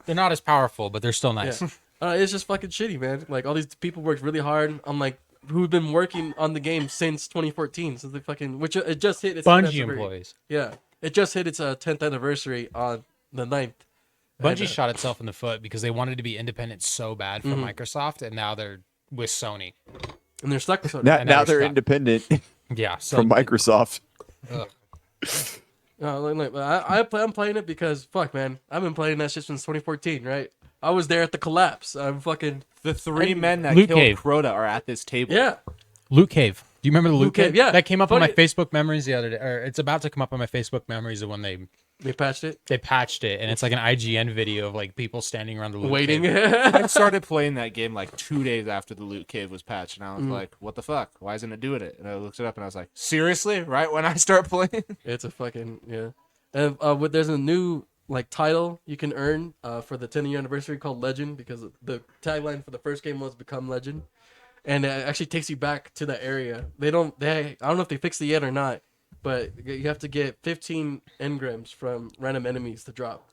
They're not as powerful, but they're still nice. It's just fucking shitty, man. Like all these people worked really hard on like who've been working on the game since 2014, since the fucking which it just hit its 10th Bungie anniversary. employees. Yeah, it just hit its 10th anniversary on the 9th. Bungie And, shot itself in the foot because they wanted to be independent so bad from Mm-hmm. Microsoft, and now they're with Sony. and they're stuck with Sony. Now, I never now they're stopped. independent Yeah, so from Microsoft. I'm playing it because fuck, man, I've been playing that shit since 2014, right? I was there at the collapse. I'm fucking The three men that Loot killed Cave. Crota are at this table. yeah. Loot Cave. Do you remember the Loot Cave, Cave? yeah. That came up on my Funny- Facebook memories the other day, or it's about to come up on my Facebook memories of when they They patched it. They patched it, and it's like an IGN video of like people standing around the loot Waiting. cave. I started playing that game like 2 days after the loot cave was patched, and I was like, "What the fuck? Why isn't it doing it?" And I looked it up, and I was like, "Seriously? Right when I start playing?" It's a fucking yeah. And there's a new like title you can earn for the 10th year anniversary called Legend, because the tagline for the first game was "Become Legend," and it actually takes you back to that area. I don't know if they fixed it yet or not, but you have to get 15 engrams from random enemies to drop.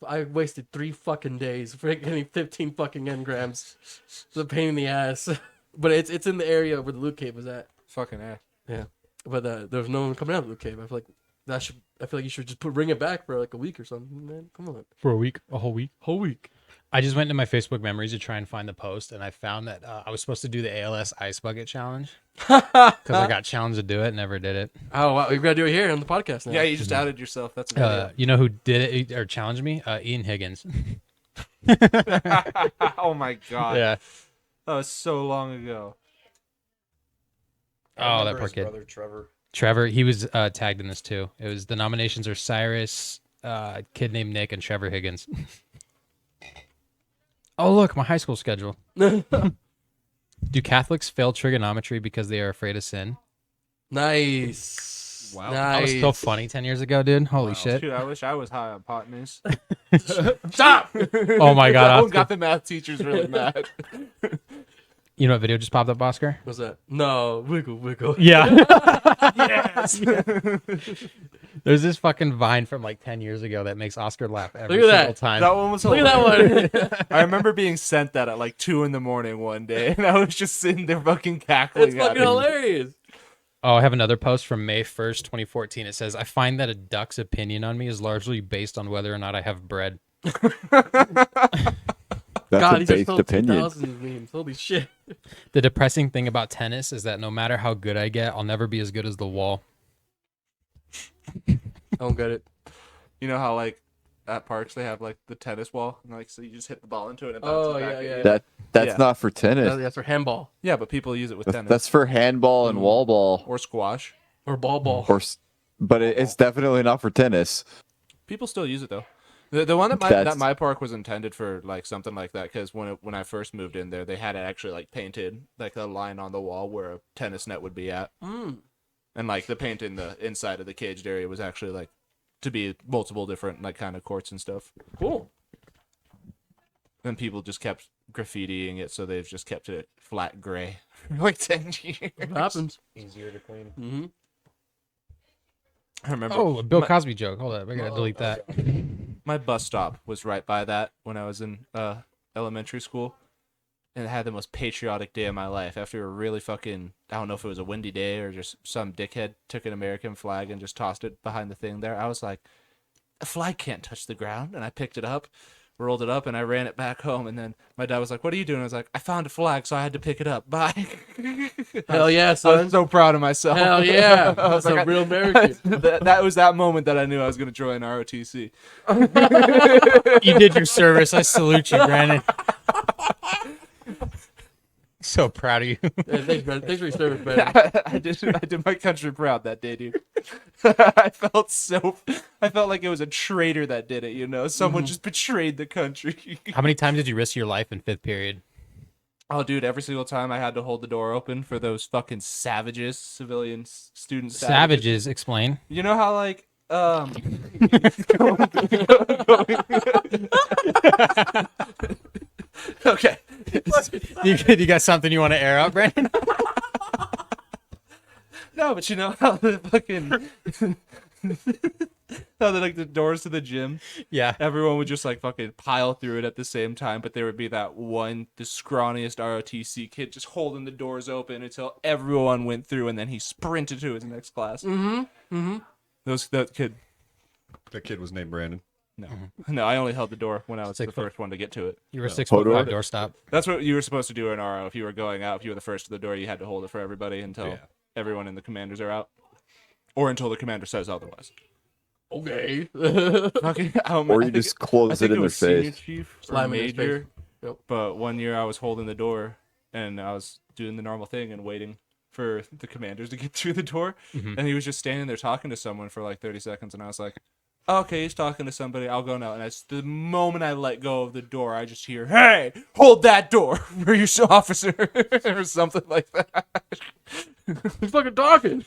I wasted 3 fucking days for getting 15 fucking engrams. It's a pain in the ass, but it's in the area where the loot cave was at. Fucking ass. Yeah, but there's no one coming out of the loot cave. I feel like you should just bring it back for like a week or something, man. Come on, For a week, a whole week. whole week. I just went into my Facebook memories to try and find the post, and I found that I was supposed to do the ALS Ice Bucket Challenge because I got challenged to do it, never did it. Oh wow, we gotta do it here on the podcast now. Yeah, you just outed yourself. That's a good idea. You know who did it or challenged me? Ian Higgins. Oh my god. Yeah. That was so long ago. Oh, that poor kid. Brother Trevor, he was tagged in this too. It was the nominations are Cyrus, a kid named Nick, and Trevor Higgins. Oh, look, my high school schedule. Do Catholics fail trigonometry because they are afraid of sin? Nice. Wow. That was so funny 10 years ago, dude. Holy shit. Dude, I wish I was high on pot news. Stop. Oh my God. That one Oscar. got the math teachers really mad. You know what video just popped up, Oscar? What's that? No, wiggle. Yeah. Yes. There's this fucking Vine from like 10 years ago that makes Oscar laugh every Look at single that. time. That one was Look hilarious. at that one. I remember being sent that at like 2 a.m. one day, and I was just sitting there fucking cackling. It's fucking at it. hilarious. Oh, I have another post from May 1st, 2014. It says, I find that a duck's opinion on me is largely based on whether or not I have bread. That's God, a these are based so opinion. 2000s memes. Holy shit. The depressing thing about tennis is that no matter how good I get, I'll never be as good as the wall. I don't get it. You know how like at parks they have like the tennis wall, and like so you just hit the ball into it and it Oh, bounces back. yeah, at yeah. you. That's Yeah. not for tennis. That's for handball Yeah, but people use it with tennis That's for handball and wall ball. or squash. or ball. But it's definitely not for tennis. People still use it though. The one that That's- my park was intended for like something like that, because when I first moved in there, they had it actually like painted like a line on the wall where a tennis net would be at, and like the paint in the inside of the caged area was actually like to be multiple different like kind of courts and stuff. Cool. Then people just kept graffitiing it, so they've just kept it flat gray for like 10 years. It happens. Easier to clean. Mm-hmm. I remember. Oh, a Bill Cosby joke. Hold up. I gotta delete that. My bus stop was right by that when I was in elementary school, and it had the most patriotic day of my life. After a really fucking, I don't know if it was a windy day or just some dickhead took an American flag and just tossed it behind the thing there. I was like, a flag can't touch the ground. And I picked it up, rolled it up, and I ran it back home. And then my dad was like, what are you doing? I was like, I found a flag, so I had to pick it up. Bye. Hell yeah, I son. was so proud of myself. Hell yeah. I was That's like, a real American. that was that moment that I knew I was going to join ROTC. You did your service. I salute you, Brandon. So proud of you. Yeah, thanks, man. Thanks for your service, man. I did my country proud that day, dude. I felt like it was a traitor that did it, you know? Someone just betrayed the country. How many times did you risk your life in 5th period? Oh, dude, every single time I had to hold the door open for those fucking savages, civilian student Savages, explain. You know how, like, okay. You got something you want to air out, Brandon? No, but you know how the fucking how the like the doors to the gym, Yeah. everyone would just like fucking pile through it at the same time, but there would be that one, the scrawniest ROTC kid just holding the doors open until everyone went through, and then he sprinted to his next class. That kid. That kid was named Brandon. No, I only held the door when I was 6 the foot. first one to get to it. You were 6'5" Photo- doorstop. That's what you were supposed to do in RO. If you were going out, if you were the first to the door, you had to hold it for everybody until Yeah. everyone in the commanders are out, or until the commander says otherwise. Okay. Fucking, Or you just close it in their senior face. chief or Slam it in his major. face. Yep. But one year I was holding the door and I was doing the normal thing and waiting for the commanders to get through the door, and he was just standing there talking to someone for like 30 seconds, and I was like, Okay, he's talking to somebody. I'll go now. And as the moment I let go of the door, I just hear, "Hey, hold that door, for you, officer," or something like that. He's fucking talking.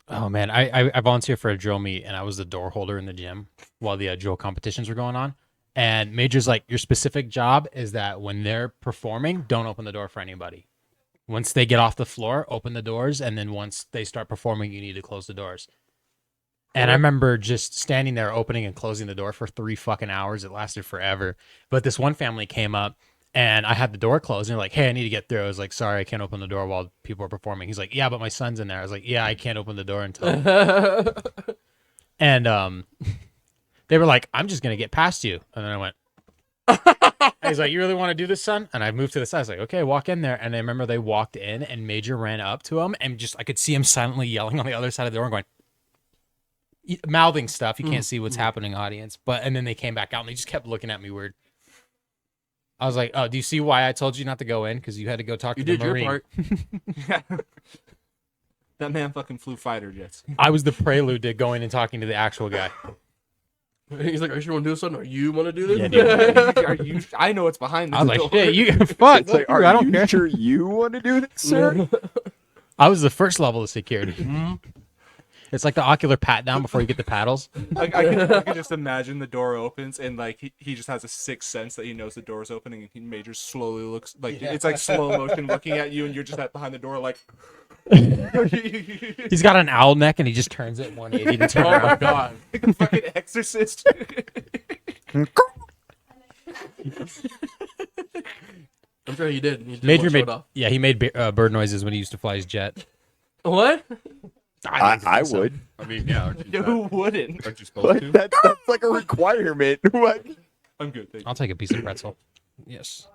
Oh man, I volunteered for a drill meet and I was the door holder in the gym while the drill competitions were going on. And Major's like, your specific job is that when they're performing, don't open the door for anybody. Once they get off the floor, open the doors, and then once they start performing, you need to close the doors. And I remember just standing there opening and closing the door for 3 fucking hours. It lasted forever. But this one family came up and I had the door closed and they're like, "Hey, I need to get through." I was like, "Sorry, I can't open the door while people are performing." He's like, "Yeah, but my son's in there." I was like, "Yeah, I can't open the door until." And they were like, "I'm just going to get past you." And then I went, and he's like, "You really want to do this, son?" And I moved to the side. I was like, "Okay, walk in there." And I remember they walked in and Major ran up to him and just, I could see him silently yelling on the other side of the door and going, mouthing stuff. You can't see what's happening, audience. And then they came back out and they just kept looking at me weird. I was like, "Oh, do you see why I told you not to go in? Because you had to go talk to the Marine." You did your part. That man fucking flew fighter jets. I was the prelude to going and talking to the actual guy. He's like, "Are you sure you want to do this, son? Or you want to do this?" Yeah, Are you? I know what's behind this I was like, door. "Shit, you fuck. It's like, I are don't you care." sure you want to do this, sir? I was the first level of security. It's like the ocular pat down before you get the paddles. I can just imagine the door opens and like he just has a sixth sense that he knows the door's opening and he Major slowly looks like it's like slow motion looking at you and you're just behind the door like. He's got an owl neck and he just turns it 180 to turn Oh my around. god. Like a fucking exorcist. I'm sure he did. He did Major one made, showed off. yeah, he made bird noises when he used to fly his jet. What? I would. I mean, yeah. Who wouldn't? Aren't you supposed Like, to? that's like a requirement. Like, I'm good. Thank you. I'll take a piece of pretzel. Yes.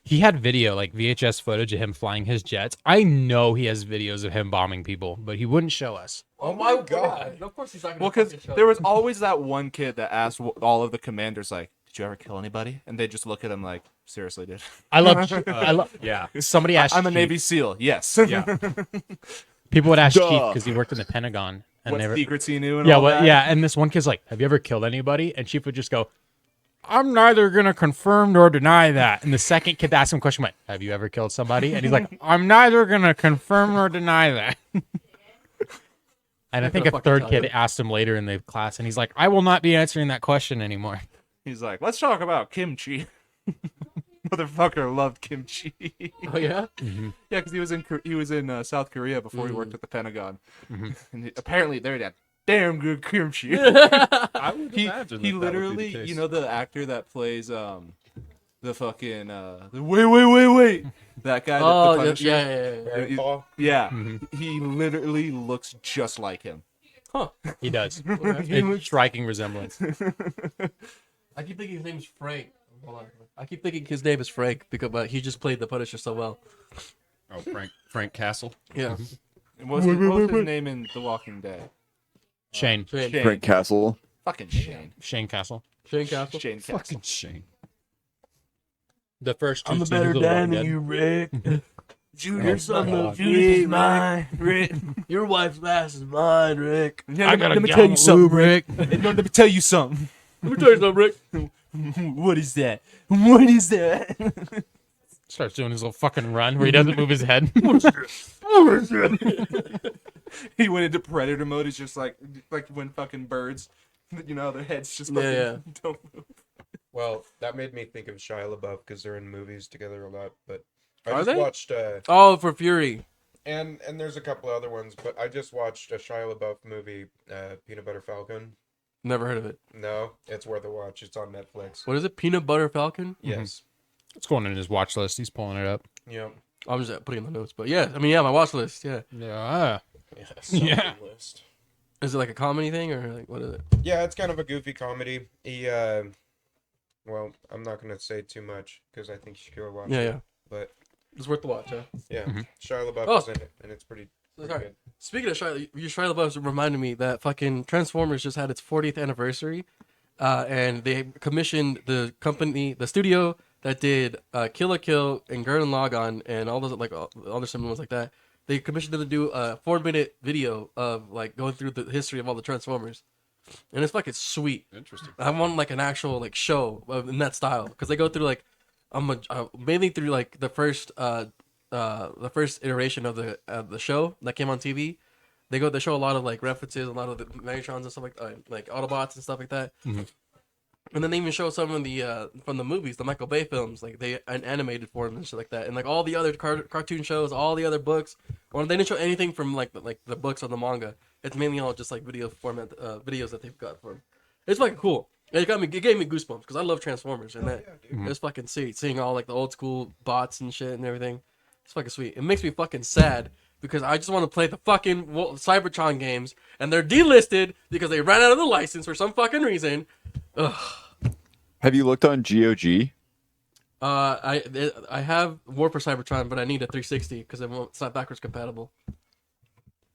He had video, like VHS footage of him flying his jets. I know he has videos of him bombing people, but he wouldn't show us. Oh my god. Of course he's not gonna Well, because fucking show there was you. always that one kid that asked all of the commanders, like, "Did you ever kill anybody?" And they just look at him like, "Seriously, dude." I love. Yeah. Somebody asked. I'm a Chief. Navy SEAL. Yes. Yeah. People would ask Chief Duh. because he worked in the Pentagon, and What they were, secrets he knew and yeah, all well, that. yeah. And this one kid's like, "Have you ever killed anybody?" And Chief would just go, "I'm neither gonna confirm nor deny that." And the second kid asked him a question, went, "Have you ever killed somebody?" And he's like, "I'm neither gonna confirm nor deny that." And I think a fucking third tell kid you. asked him later in the class, and he's like, "I will not be answering that question anymore." He's like, "Let's talk about kimchi." Motherfucker loved kimchi. Oh yeah? Yeah, because he was in South Korea before he worked at the Pentagon, and apparently they had damn good kimchi. I would he imagine he that literally, would be the case. you know, the actor that plays the fucking wait, that guy. Oh the yeah, Punisher? yeah. He- Paul? yeah. He literally looks just like him. He does. Okay. It's striking resemblance. I keep thinking his name is Frank. Hold on. I keep thinking his name is Frank because he just played the Punisher so well. Oh, Frank Castle. Yeah. And what was his name in The Walking Dead? Shane Shane. Shane. Frank Castle. Fucking Shane. Castle. Shane Castle. Shane Castle. Fucking Shane. The first two I'm a seasons better of The Walking dad than Dead. you, Rick. Junior son God. of Jesus, mine, Rick. Your wife's last is mine, Rick. I got a let me tell gallon you of something, lube, Rick. Hey, no, let me tell you something. Let me tell you something, Rick. What is that? What is that? Starts doing his little fucking run where he doesn't move his head. He went into predator mode. He's just like when fucking birds, you know, their heads just fucking Yeah. don't move. Well, that made me think of Shia LaBeouf because they're in movies together a lot. But I Are just they? watched, Oh, for Fury. and there's a couple other ones, but I just watched a Shia LaBeouf movie, Peanut Butter Falcon. Never heard of it. No, it's worth a watch. It's on Netflix. What is it? Peanut Butter Falcon? Yes. It's going in his watch list. He's pulling it up. Yeah. I'm just putting in the notes, but yeah, I mean, yeah, my watch list. Yeah, Yeah. Yeah. Yeah. is it like a comedy thing or like what is it? Yeah, it's kind of a goofy comedy. He, well, I'm not gonna say too much because I think you should go watch Yeah, it. yeah, But it's worth the watch. Huh? yeah, Mhm. Shia LaBeouf Oh. is in it, and it's pretty Sorry. good. Speaking of Shia LaBeouf reminded me that fucking Transformers just had its 40th anniversary, and they commissioned the studio that did Kill la Kill and Gurren Lagann and all those like all other similar ones like that they commissioned them to do a 4-minute video of like going through the history of all the Transformers, and it's fucking sweet. Interesting. I want like an actual like show in that style because they go through like mainly through like the first iteration of the show that came on TV. They show a lot of like references, a lot of the Megatrons and stuff like Autobots and stuff like that. Mm-hmm. And then they even show some of the from the movies, the Michael Bay films, like they an animated form and shit like that, and like all the other cartoon shows, all the other books. Or they didn't show anything from like the books or the manga. It's mainly all just like video format videos that they've got for them. It's fucking cool. It gave me goosebumps because I love Transformers and it's fucking sweet seeing all like the old school bots and shit and everything. It's fucking sweet. It makes me fucking sad because I just want to play the fucking Cybertron games and they're delisted because they ran out of the license for some fucking reason. Ugh. Have you looked on GOG? I have War for Cybertron, but I need a 360 because it's not backwards compatible.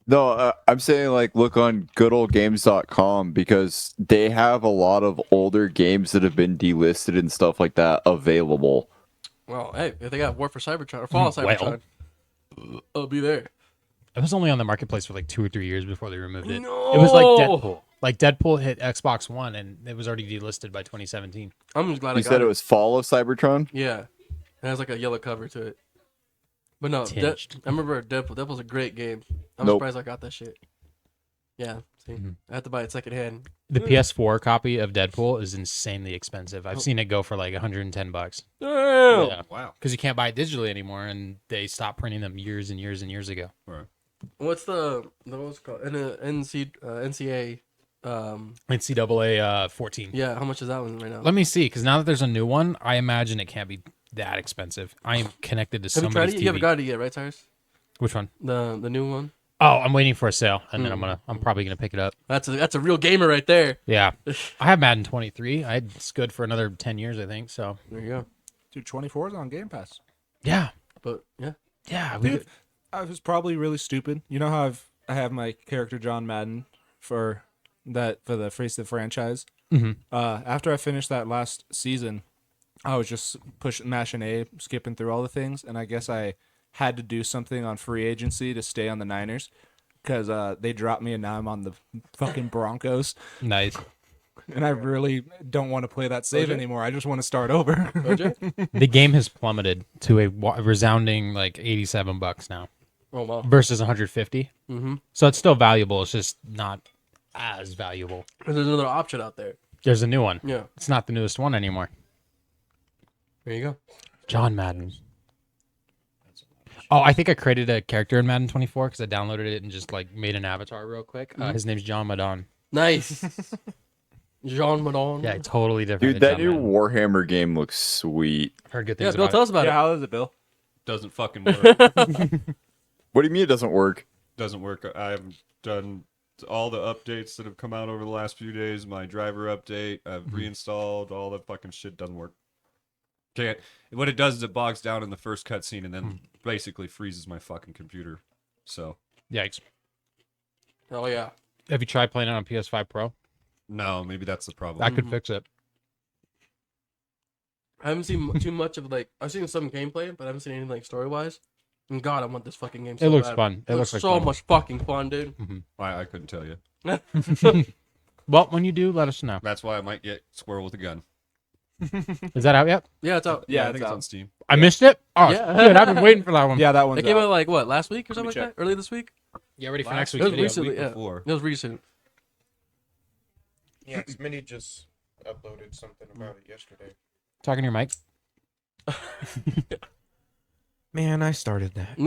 No, I'm saying like look on goodoldgames.com because they have a lot of older games that have been delisted and stuff like that available. Well, hey, if they got War for Cybertron or Fall of Cybertron, I'll be there. It was only on the marketplace for like 2 or 3 years before they removed it. No! It was like Deadpool. Like Deadpool hit Xbox One and it was already delisted by 2017. I'm just glad You said it was Fall of Cybertron? Yeah, it has like a yellow cover to it. But no, I remember Deadpool. Deadpool's a great game. I'm surprised I got that shit. Yeah, see, I have to buy it secondhand. The PS4 copy of Deadpool is insanely expensive. I've seen it go for like $110. Damn! Yeah. Wow. Because you can't buy it digitally anymore, and they stopped printing them years and years and years ago. Right. What's what's it called? NCAA. NCAA 14. Yeah, how much is that one right now? Let me see, because now that there's a new one, I imagine it can't be that expensive. I am connected to Have you tried somebody's it? TV. You haven't got it yet, right, Cyrus? Which one? The new one. Oh, I'm waiting for a sale, and then I'm probably gonna pick it up. That's a real gamer right there. Yeah, I have Madden 23. It's good for another 10 years, I think. So There you go. Dude, 24 is on Game Pass. yeah, But yeah, Dude, I was probably really stupid. You know how I have my character John Madden for the Face the franchise. Mhm. After I finished that last season, I was just mashing A, skipping through all the things, and I guess I had to do something on free agency to stay on the Niners because they dropped me and now I'm on the fucking Broncos, nice. and I really don't want to play that save anymore. I just want to start over. OJ? The game has plummeted to a resounding like $87 now Oh wow. versus 150. Mm-hmm. So it's still valuable. It's just not as valuable. There's another option out there. There's a new one. Yeah. It's not the newest one anymore. There you go. John Madden. Oh, I think I created a character in Madden 24 because I downloaded it and just like made an avatar real quick. His name's John Madon. Nice. Jean Madon. Yeah, totally different. Dude, than that John new Madden. Warhammer game looks sweet. Heard good Yeah, things Bill, about tell it. us about Yeah, it. how is it, Bill? Doesn't fucking work. What do you mean it doesn't work? Doesn't work. I've done all the updates that have come out over the last few days. My driver update. I've reinstalled all the fucking shit. Doesn't work. Can't. What it does is it bogs down in the first cutscene and then basically freezes my fucking computer. So Yikes. Oh yeah. Have you tried playing it on PS5 Pro? no, maybe that's the problem. That could fix it. I haven't seen too much of like I've seen some gameplay, but I haven't seen anything like story wise. And God, I want this fucking game. So It looks bad. fun. It looks so much fucking fun, dude. I couldn't tell you. Well, when you do, let us know. That's why I might get Squirrel with a Gun. Is that out yet? Yeah, it's out. Yeah, I it's think it's out. on Steam. I missed it? Oh, Yeah. good. I've been waiting for that one. Yeah, that one's It came out. out like what, last week or something like check. that? Earlier this week? Get ready for Last next It week's was video. recently, week yeah. before. It was recent. Yeah, Smitty just uploaded something about it yesterday. Talking to your mic. Man, I started that.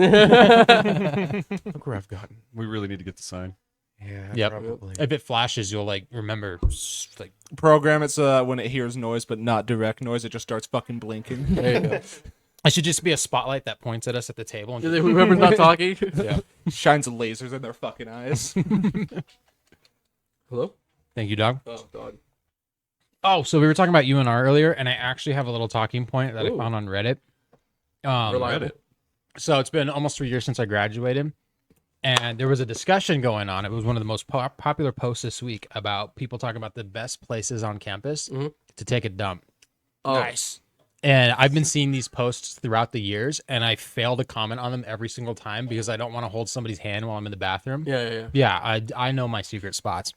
Look where I've gotten. We really need to get the sign. Yeah, Yep. probably. If it flashes, you'll like remember. Like Program it's when it hears noise, but not direct noise. It just starts fucking blinking. There you go. it should just be a spotlight that points at us at the table. And Whoever's not talking. yeah. Shines lasers in their fucking eyes. Hello? Thank you, dog. Oh God. Oh, so we were talking about UNR earlier, and I actually have a little talking point that I Ooh. found on Reddit. Reliable. So it's been almost 3 years since I graduated, and there was a discussion going on. It was one of the most popular posts this week about people talking about the best places on campus Mhm. to take a dump. Oh, Nice. And I've been seeing these posts throughout the years, and I fail to comment on them every single time because I don't want to hold somebody's hand while I'm in the bathroom. Yeah. Yeah, I know my secret spots.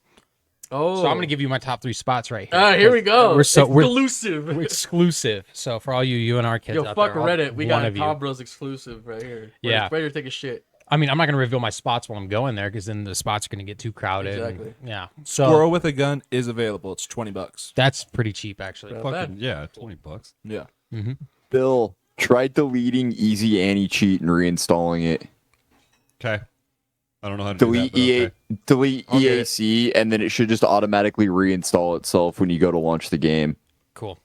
Oh. So I'm gonna give you my top 3 spots right here. All right, here we go. We're exclusive. We're exclusive. So for all you UNR kids Yo, out fuck there, Reddit. We one got of you. Cobb Bros exclusive right here. Yeah. Ready to take a shit. I mean, I'm not gonna reveal my spots while I'm going there because then the spots are gonna get too crowded. Exactly. Yeah. So Squirrel with a gun is available. It's $20. that's pretty cheap, actually. Not Fucking bad. yeah, $20. Yeah. Bill, try deleting Easy Anti-Cheat and reinstalling it. Okay. I don't know how to Delete do that, delete I'll get it. EAC, and then it should just automatically reinstall itself when you go to launch the game. Cool.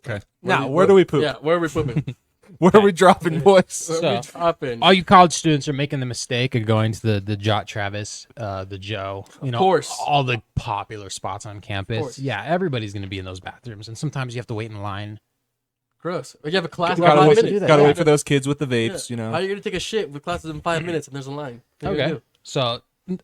but okay. Now, where do we poop? Yeah, where are we pooping? Where are we dropping, boys? Where are we dropping? All you college students are making the mistake of going to the Jot Travis, the Joe, course. all the popular spots on Of campus. course. Yeah, everybody's going to be in those bathrooms, and sometimes you have to wait in line. Gross. You have a class in Gotta 5 wait, minutes. gotta Yeah. wait for those kids with the Yeah. vapes, you know. How are you gonna take a shit with classes in 5 minutes and there's a line? What are you gonna Okay. do? So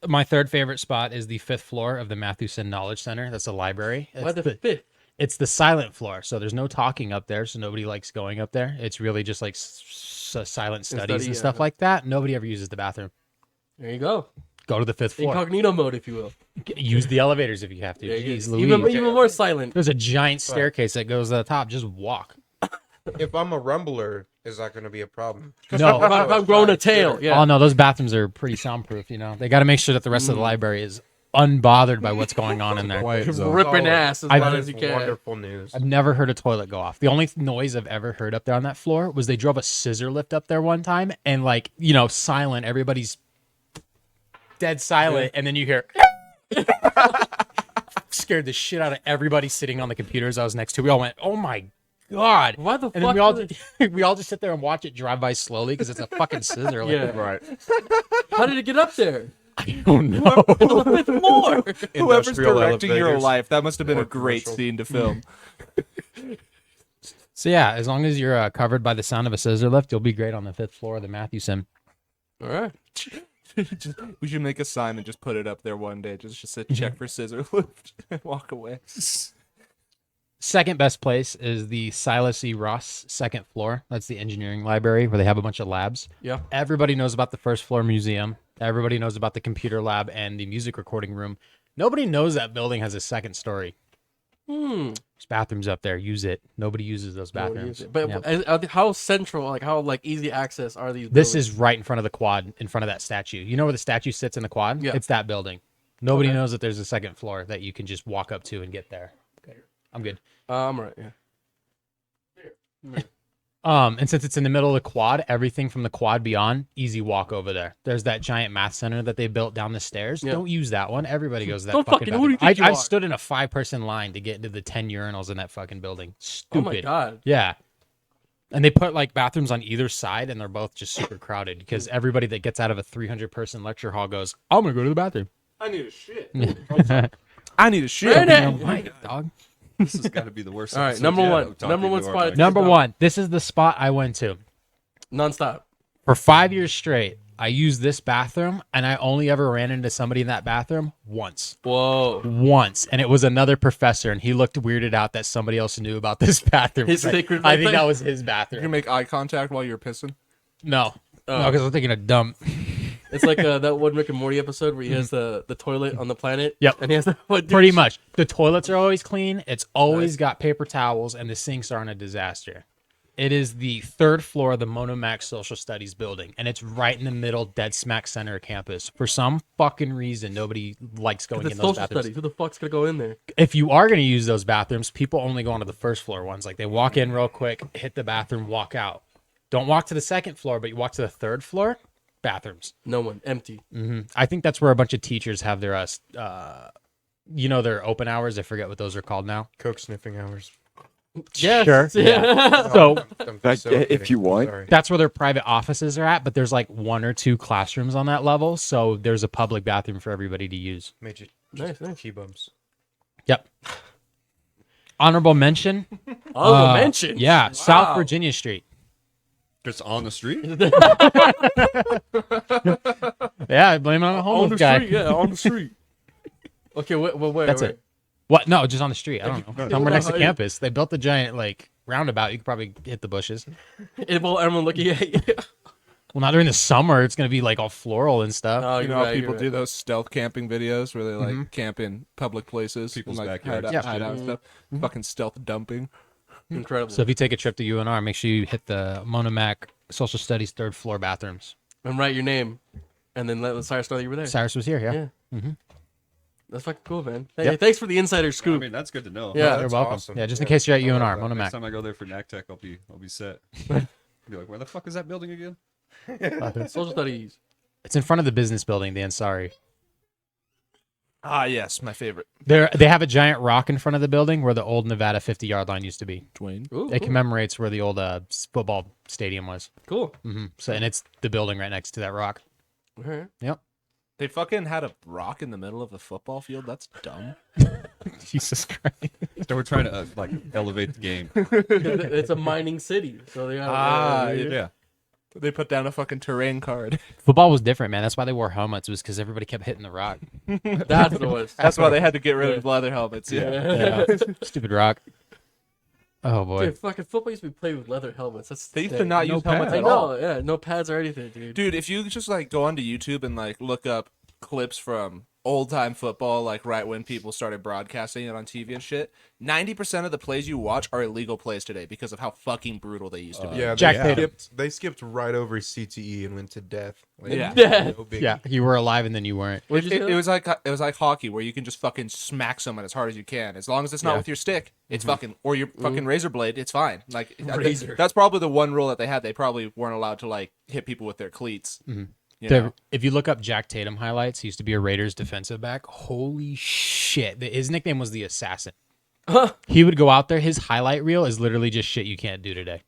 my third favorite spot is the 5th floor of the Mathewson Knowledge Center. That's a library. Why It's the fifth? It's the silent floor, so there's no talking up there, so nobody likes going up there. It's really just like silent studies study, and yeah. stuff like that. Nobody ever uses the bathroom. There you go. Go to the 5th floor. Incognito mode, if you will. Use the elevators if you have to. Yeah, Jeez, even Louise. more silent. There's a giant staircase that goes to the top. Just walk. If I'm a rumbler, is that going to be a problem? No. If I'm growing a tail, yeah. Oh no, those bathrooms are pretty soundproof. They got to make sure that the rest of the library is unbothered by what's going on in there. Quiet zone. Ripping ass as I've- loud as you can. Wonderful news. I've never heard a toilet go off. The only noise I've ever heard up there on that floor was they drove a scissor lift up there one time, and silent. Everybody's dead silent, and then you hear. Scared the shit out of everybody sitting on the computers I was next to. We all went, "Oh my god!" Why the And fuck? then we all would we all just sit there and watch it drive by slowly because it's a fucking scissor. Yeah. Right. How did it get up there? I don't know. The fifth floor. Whoever's Industrial directing your elevators. life, that must have been a More great commercial. scene to film. So yeah, as long as you're covered by the sound of a scissor lift, you'll be great on the 5th floor of the Mathewson. All right. We should make a sign and just put it up there one day. Just say check for scissor lift and walk away. Second best place is the Silas E. Ross 2nd floor. That's the engineering library where they have a bunch of labs. Yeah. Everybody knows about the 1st floor museum. Everybody knows about the computer lab and the music recording room. Nobody knows that building has a 2nd story. There's bathrooms up there. Use it. Nobody uses those bathrooms. But Yeah. how central, how easy access are these? This buildings? is right in front of the quad, in front of that statue. You know where the statue sits in the quad? Yeah. It's that building. Nobody Okay. knows that there's a 2nd floor that you can just walk up to and get there. I'm good. I'm right. Yeah. And since it's in the middle of the quad, everything from the quad beyond, easy walk over there. There's that giant math center that they built down the stairs. Yeah. Don't use that one. Everybody goes to that Don't fucking fucking- who do you bathroom. think you I've are? stood in a 5-person line to get into the 10 urinals in that fucking building. Oh Stupid. my god. Yeah. And they put like bathrooms on either side, and they're both just super crowded because everybody that gets out of a 300-person lecture hall goes, "I'm gonna go to the bathroom." I need a shit. Yeah. I need a shit. Ready? Right, dog. This has got to be the worst. All right, episode number yet one. of talking Number one to our spot. mic. Number TikTok. 1. This is the spot I went to Nonstop. for 5 years straight. I used this bathroom, and I only ever ran into somebody in that bathroom once. Whoa. Once, and it was another professor, and he looked weirded out that somebody else knew about this bathroom. His Like, sacred I think thing? that was his You can bathroom. make eye contact while you're pissing. No, because I'm taking a dump. It's like that one Rick and Morty episode where he has the toilet on the planet. Yep. And he has that one. Pretty much. The toilets are always clean. It's always Nice. got paper towels, and the sinks aren't a disaster. It is the 3rd floor of the Monomax Social Studies building, and it's right in the middle, dead smack center of campus. For some fucking reason, nobody likes going The in those social bathrooms. studies. Who the fuck's gonna go in there? If you are going to use those bathrooms, people only go onto the 1st floor ones. Like they walk in real quick, hit the bathroom, walk out. Don't walk to the 2nd floor, but you walk to the 3rd floor, bathrooms. No one. Empty. I think that's where a bunch of teachers have their, their open hours. I forget what those are called now. Coke sniffing hours. Yes. Sure. Yeah. So Like, so if kidding. you want. Sorry. that's where their private offices are at, but there's like 1 or 2 classrooms on that level. So there's a public bathroom for everybody to use. Made you Nice, nice. key bumps. Yep. Honorable mention. Honorable mention. Yeah. South Wow. Virginia Street. Just on the street. Yeah, I blame it on the On homeless the guy. street. Yeah, on the street. Okay, wait. That's it. What? No, just on the street. I don't know. you- Somewhere next to how you- campus. They built the giant like roundabout, you could probably hit the bushes. It will everyone looking at you. Well, not during the summer. It's gonna be like all floral and stuff. Oh, You you're know how right, people you're do right. those stealth camping videos where they like camp in public places, People's and, like backyards hide and out and shit. stuff. Fucking stealth dumping. Incredible. So if you take a trip to UNR, make sure you hit the Monomac Social Studies 3rd floor bathrooms. And write your name, and then let Cyrus know that you were there. Cyrus was here, yeah. Yeah. That's fucking cool, man. Hey, Yep. thanks for the insider I scoop. mean, that's good to know. Yeah. You're That's welcome. awesome. Yeah, just in case you're at I love UNR, that. Next Monomac. time I go there for NACTech, I'll be set. Be like, where the fuck is that building again? Social studies. It's in front of the business building, the Ansari. Ah, yes, my favorite. They have a giant rock in front of the building where the old Nevada 50-yard line used to be. Dwayne. Ooh, It cool. commemorates where the old football stadium was. Cool. So, and it's the building right next to that rock. All right. Yep. They fucking had a rock in the middle of the football field. That's dumb. Jesus Christ. So we're trying to like elevate the game. It's a mining city, so they got. Yeah. They put down a fucking terrain card. Football was different, man. That's why they wore helmets, was because everybody kept hitting the rock. That's what it was. That's why they had to get rid of leather helmets. Yeah. Yeah. Stupid rock. Oh, boy. Dude, fucking football used to be played with leather helmets. That's They used to sick. not No use helmets I at know, all. yeah, no pads or anything, dude. Dude, if you just like go onto YouTube and like look up clips from old time football, like right when people started broadcasting it on TV and shit, 90% of the plays you watch are illegal plays today because of how fucking brutal they used to be. Yeah, Jack Tatum. they skipped right over CTE and went to death. Like, Yeah. no biggie. Yeah, you were alive and then you weren't. What'd you say? It was like hockey where you can just fucking smack someone as hard as you can. As long as it's not Yeah. with your stick, it's fucking or your fucking razor blade, it's fine. Like Razor. that's probably the one rule that they had. They probably weren't allowed to like hit people with their cleats. You know? If you look up Jack Tatum highlights, he used to be a Raiders defensive back. Holy shit. His nickname was the Assassin. He would go out there. His highlight reel is literally just shit you can't do today.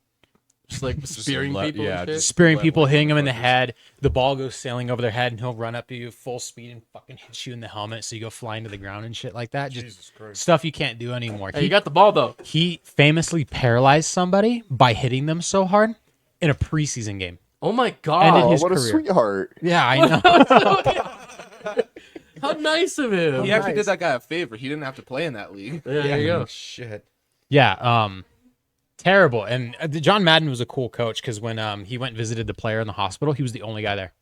Just like spearing people. yeah, and shit. just- Spearing Let people, one hitting them in the motherfuckers. head. The ball goes sailing over their head, and he'll run up to you full speed and fucking hit you in the helmet, so you go flying to the ground and shit like that. Just Jesus Christ. stuff you can't do anymore. Hey, you got the ball though. He famously paralyzed somebody by hitting them so hard in a preseason game. Oh my And god. in his what a career. sweetheart. Yeah, I know. How nice of him. He actually did that guy a favor. He didn't have to play in that league. Yeah, there you go. Shit. Yeah, terrible. And John Madden was a cool coach because when he went and visited the player in the hospital, he was the only guy there.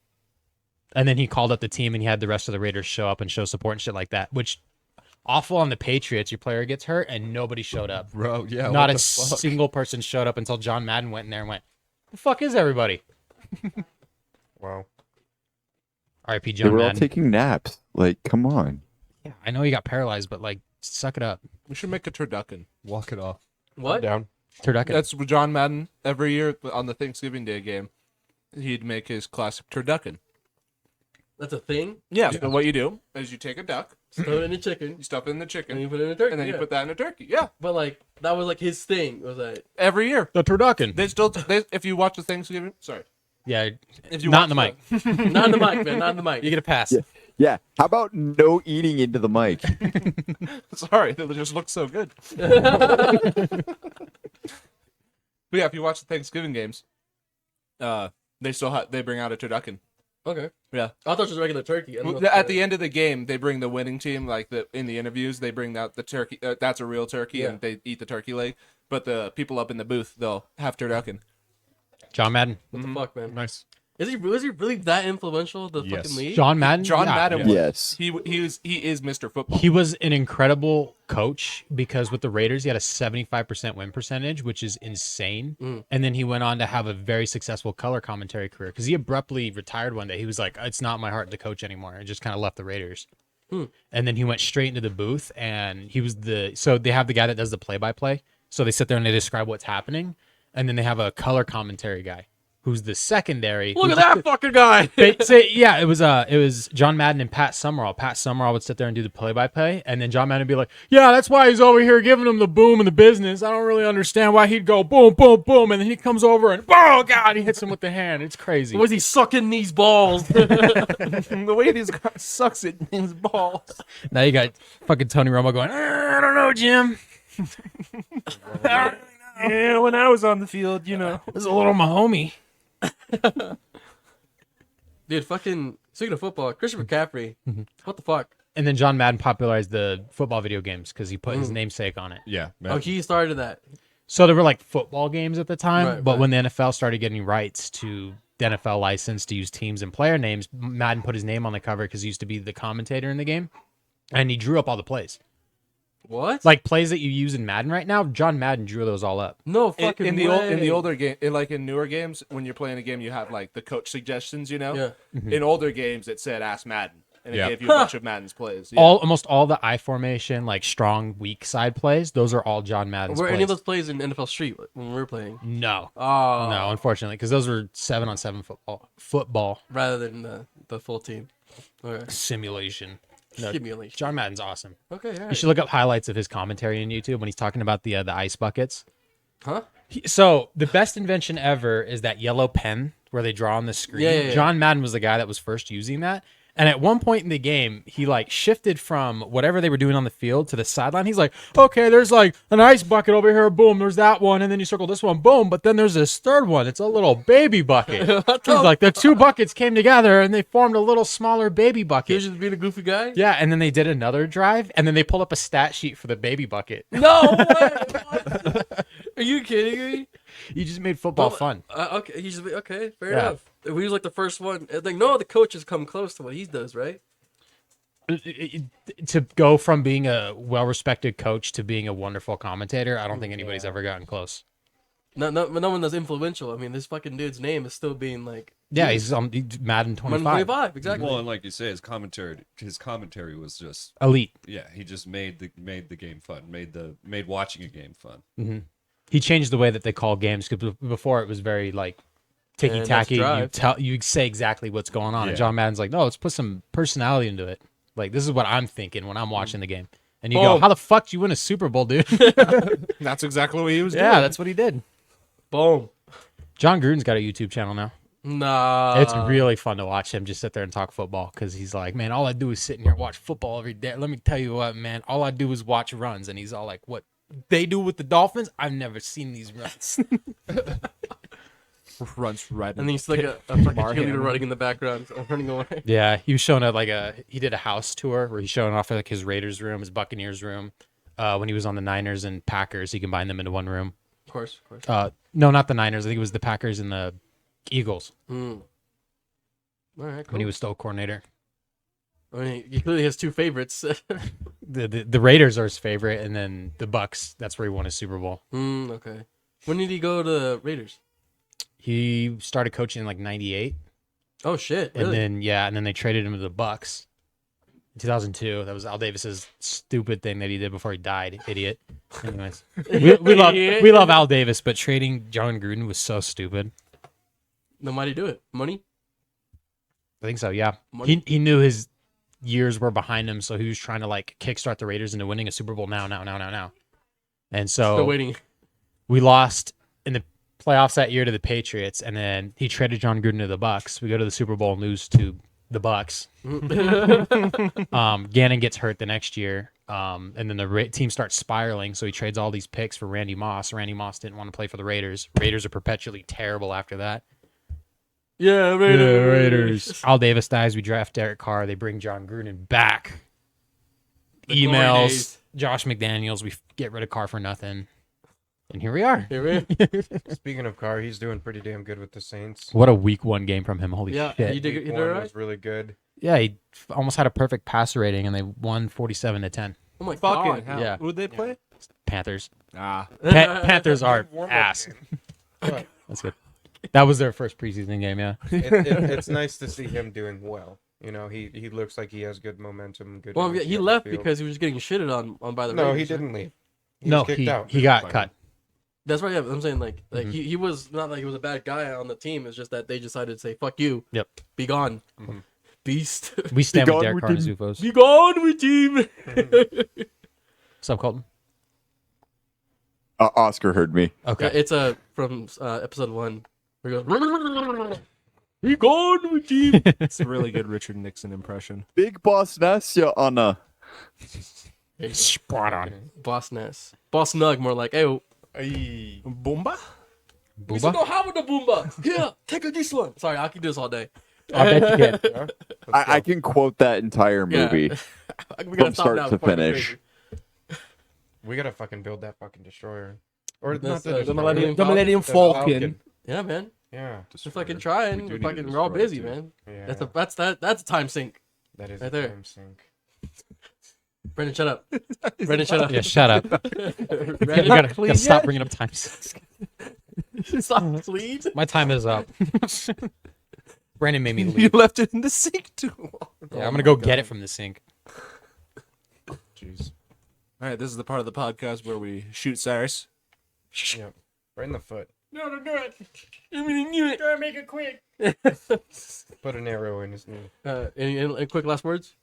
And then he called up the team and he had the rest of the Raiders show up and show support and shit like that, which awful on the Patriots. Your player gets hurt and nobody showed up. Bro, yeah. Not what a the fuck? single person showed up until John Madden went in there and went, "The fuck is everybody?" Wow. R.I.P. They John were all Madden. taking naps. Like, come on. Yeah, I know he got paralyzed, but like, suck it up. We should make a turducken. Walk it off. What? Down. Turducken. That's what John Madden every year on the Thanksgiving Day game. He'd make his classic turducken. That's a thing. Yeah. So what you do is you take a duck, Stuff it in a chicken, you stuff it in the and chicken, you put it in a turkey. and then you yeah. put that in a turkey. Yeah. But like that was like his thing. Was that? Every year. the turducken. They still. If you watch the Thanksgiving, sorry. Yeah, If you not in watch the mic. Not in the mic, man. Not in the mic. You get a pass. Yeah. Yeah. How about no eating into the mic? Sorry, they just look so good. But yeah, if you watch the Thanksgiving games, they still they bring out a turducken. Okay. Yeah. I thought it was regular turkey. I don't know Well, if at the end of the game, they bring the winning team, like in the interviews, they bring out the turkey. That's a real turkey, Yeah. and they eat the turkey leg. But the people up in the booth, they'll have turducken. John Madden. What the fuck, man? Nice. Is he really that influential? The Yes. fucking league. John Madden. John Yeah. Madden, yeah. was, Yes. he is Mr. Football. He was an incredible coach because with the Raiders, he had a 75% win percentage, which is insane. And then he went on to have a very successful color commentary career because he abruptly retired one day. He was like, "It's not my heart to coach anymore." And just kind of left the Raiders. And then he went straight into the booth, and he was so they have the guy that does the play-by-play. So they sit there and they describe what's happening, and then they have a color commentary guy who's the secondary. Look at that fucking guy. Yeah, it was John Madden and Pat Summerall. Pat Summerall would sit there and do the play-by-play, and then John Madden would be like, "Yeah, that's why he's over here giving him the boom in the business. I don't really understand why he'd go boom, boom, boom, and then he comes over and oh god, he hits him with the hand. It's crazy." Was he sucking these balls? The way these guys sucks it in his balls. Now you got fucking Tony Romo going, "I don't know, Jim. Yeah, when I was on the field, you know. This is a little my homie." Dude, fucking speaking of football, Christian McCaffrey. What the fuck? And then John Madden popularized the football video games because he put his namesake on it. Yeah. Oh, he started that. So there were like football games at the time, Right, but right. when the NFL started getting rights to the NFL license to use teams and player names, Madden put his name on the cover because he used to be the commentator in the game, and he drew up all the plays. What? Like plays that you use in Madden right now, John Madden drew those all up. no In, fucking in the way. in the older game, in newer games, when you're playing a game, you have like the coach suggestions. You know, Yeah. in older games, it said "Ask Madden," and it Yeah. gave you a bunch of Madden's plays. Yeah. Almost all the I formation, like strong weak side plays, those are all John Madden's Were plays. any of those plays in NFL Street when we were playing? No, Oh, no, unfortunately, because those were 7-on-7 football rather than the full team. Okay. simulation. No, Simulation. John Madden's awesome. Okay, all You right. should look up highlights of his commentary on YouTube when he's talking about the ice buckets. Huh? So the best invention ever is that yellow pen where they draw on the screen. Yeah. John Madden was the guy that was first using that. And at one point in the game, he like shifted from whatever they were doing on the field to the sideline. He's like, okay, there's like an ice bucket over here. Boom, there's that one. And then you circle this one. Boom. But then there's this third one. It's a little baby bucket. He's like, the two buckets came together and they formed a little smaller baby He bucket. was just being a goofy guy? Yeah. And then they did another drive. And then they pulled up a stat sheet for the baby bucket. No way! What? Are you kidding me? You just made football Well, fun. Okay, fair Yeah. enough. If he was like the first one, it's like no, the coaches come close to what he does, right? To go from being a well-respected coach to being a wonderful commentator, I don't think anybody's ever gotten close. No one that's influential. I mean, this fucking dude's name is still being like Yeah, he's Madden 25. 25, exactly. Well, and like you say, his commentary was just Elite. he just made the game fun, made watching a game fun. He changed the way that they call games because before it was very like ticky tacky. And that's You say exactly what's going on, and Yeah. John Madden's like, no, let's put some personality into it. Like this is what I'm thinking when I'm watching the game. And you go, Boom. how the fuck do you win a Super Bowl, dude? That's exactly what he was doing. Yeah, that's what he did. Boom. John Gruden's got a YouTube channel now. Nah. It's really fun to watch him just sit there and talk football because he's like, man, all I do is sit in here and watch football every day. Let me tell you what, man, all I do is watch runs. And he's all like, what they do with the Dolphins? I've never seen these runs. runs right. And then you see like a fucking cheerleader running in the background, running away. Yeah, he was showing up he did a house tour where he's showing off like his Raiders room, his Buccaneers room. When he was on the Niners and Packers, he combined them into one room. Of course. No, not the Niners. I think it was the Packers and the Eagles All right, cool. when he was still coordinator. I mean, he clearly has two favorites. The Raiders are his favorite, and then the Bucks. That's where he won his Super Bowl. Okay. When did he go to the Raiders? He started coaching in like '98. Oh shit! And Really? then they traded him to the Bucks in 2002. That was Al Davis's stupid thing that he did before he died. Idiot. Anyways, we love Al Davis, but trading John Gruden was so stupid. Then why'd he do it? Money? I think so. Yeah, Money? he knew his years were behind him, so he was trying to like kickstart the Raiders into winning a Super Bowl now. And so Still waiting. we lost in the playoffs that year to the Patriots, and then he traded John Gruden to the Bucks. We go to the Super Bowl and lose to the Bucks. Gannon gets hurt the next year, and then the team starts spiraling. So he trades all these picks for Randy Moss. Randy Moss didn't want to play for the Raiders. Raiders are perpetually terrible after that. Yeah, Raiders. Al Davis dies. We draft Derek Carr. They bring John Gruden back. The glory Emails. days. Josh McDaniels. We get rid of Carr for nothing. And here we are. Here we are. Speaking of Carr, he's doing pretty damn good with the Saints. What a week one game from him. Holy Yeah, shit. he did Week it one right? was really good. Yeah, he almost had a perfect passer rating, and they won 47-10. Oh my Fucking god. hell. Yeah. Who'd they play? Panthers. Ah. Panthers are Warm-up ass. But That's good. That was their first preseason game, yeah. it's nice to see him doing well. You know, he looks like he has good momentum. Good. Well, yeah, energy he on the left field. because he was getting shitted on by the No, Raiders. he didn't leave. He No, was kicked out. he got Fine. cut. That's right. Yeah, I'm saying like Mhm. he was not like he was a bad guy on the team. It's just that they decided to say fuck you. Yep. Be gone. Mhm. Beast. We stand with gone Derek with Carr and him. Zufos. Be gone with team. What's up, Colton? Oscar heard me. Okay. It's from episode 1. Where he goes. Be gone with team. It's a really good Richard Nixon impression. Big Boss Nasya on a. Spot on. Boss Ness. Boss Nug. More like, hey, Boomba? we still Booba? don't have the boomba. Here, take this one. Sorry, I can do this all day. I bet you can. I can quote that entire Yeah. movie. We From start to before I go finish. crazy. We gotta fucking build that fucking destroyer. Or not That's, the Millennium The Millennium Falcon. Yeah, man. Yeah, Just fucking trying. We do Fucking, need to we're all destroy it, busy, too. man. yeah. That's a time sink. That is right a there. time sink. Brendan, shut up. Brendan, shut up. Yeah, shut up. Brendan, You gotta stop bringing up times. Stop, please. My time is up. Brandon made me You leave. left it in the sink too long. Yeah, I'm gonna go get it from the sink. Jeez. All right, this is the part of the podcast where we shoot Cyrus. Yep. Right in the foot. No, don't do it. You mean you it. Gotta make it quick. Put an arrow in his knee. Any quick last words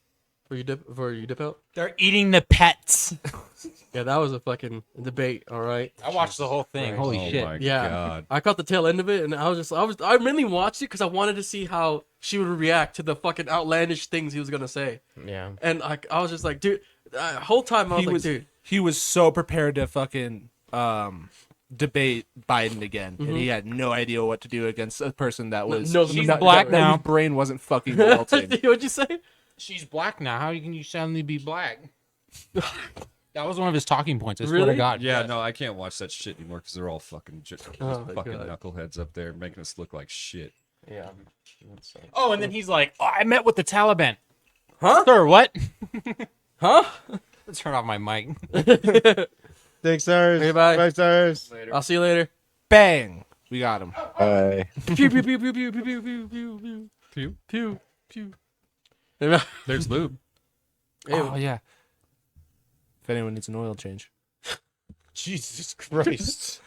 before you dip out? They're eating the pets. Yeah, that was a fucking debate. All right. I watched the whole thing. Right. Holy Oh shit. my Yeah. god. I caught the tail end of it, and I mainly watched it because I wanted to see how she would react to the fucking outlandish things he was gonna say. Yeah. And I was just like, dude, whole time I was dude. He was so prepared to fucking debate Biden again, and he had no idea what to do against a person that was No, She's not- black no, now. whose brain wasn't fucking melting. What'd you say? She's black now. How can you suddenly be black? That was one of his talking points. I swear Really? to God. Yeah, no, I can't watch that shit anymore because they're all fucking Oh my fucking God. knuckleheads up there making us look like shit. Yeah. Oh, and then he's like, "Oh, I met with the Taliban." Huh? Sir, what? Huh? Let's turn off my mic. Thanks, Cyrus. Okay, bye. Bye, Cyrus. I'll see you later. Bang! We got him. Bye. Pew pew pew pew pew pew pew pew pew Pew. pew pew. There's lube. Oh yeah. If anyone needs an oil change. Jesus Christ.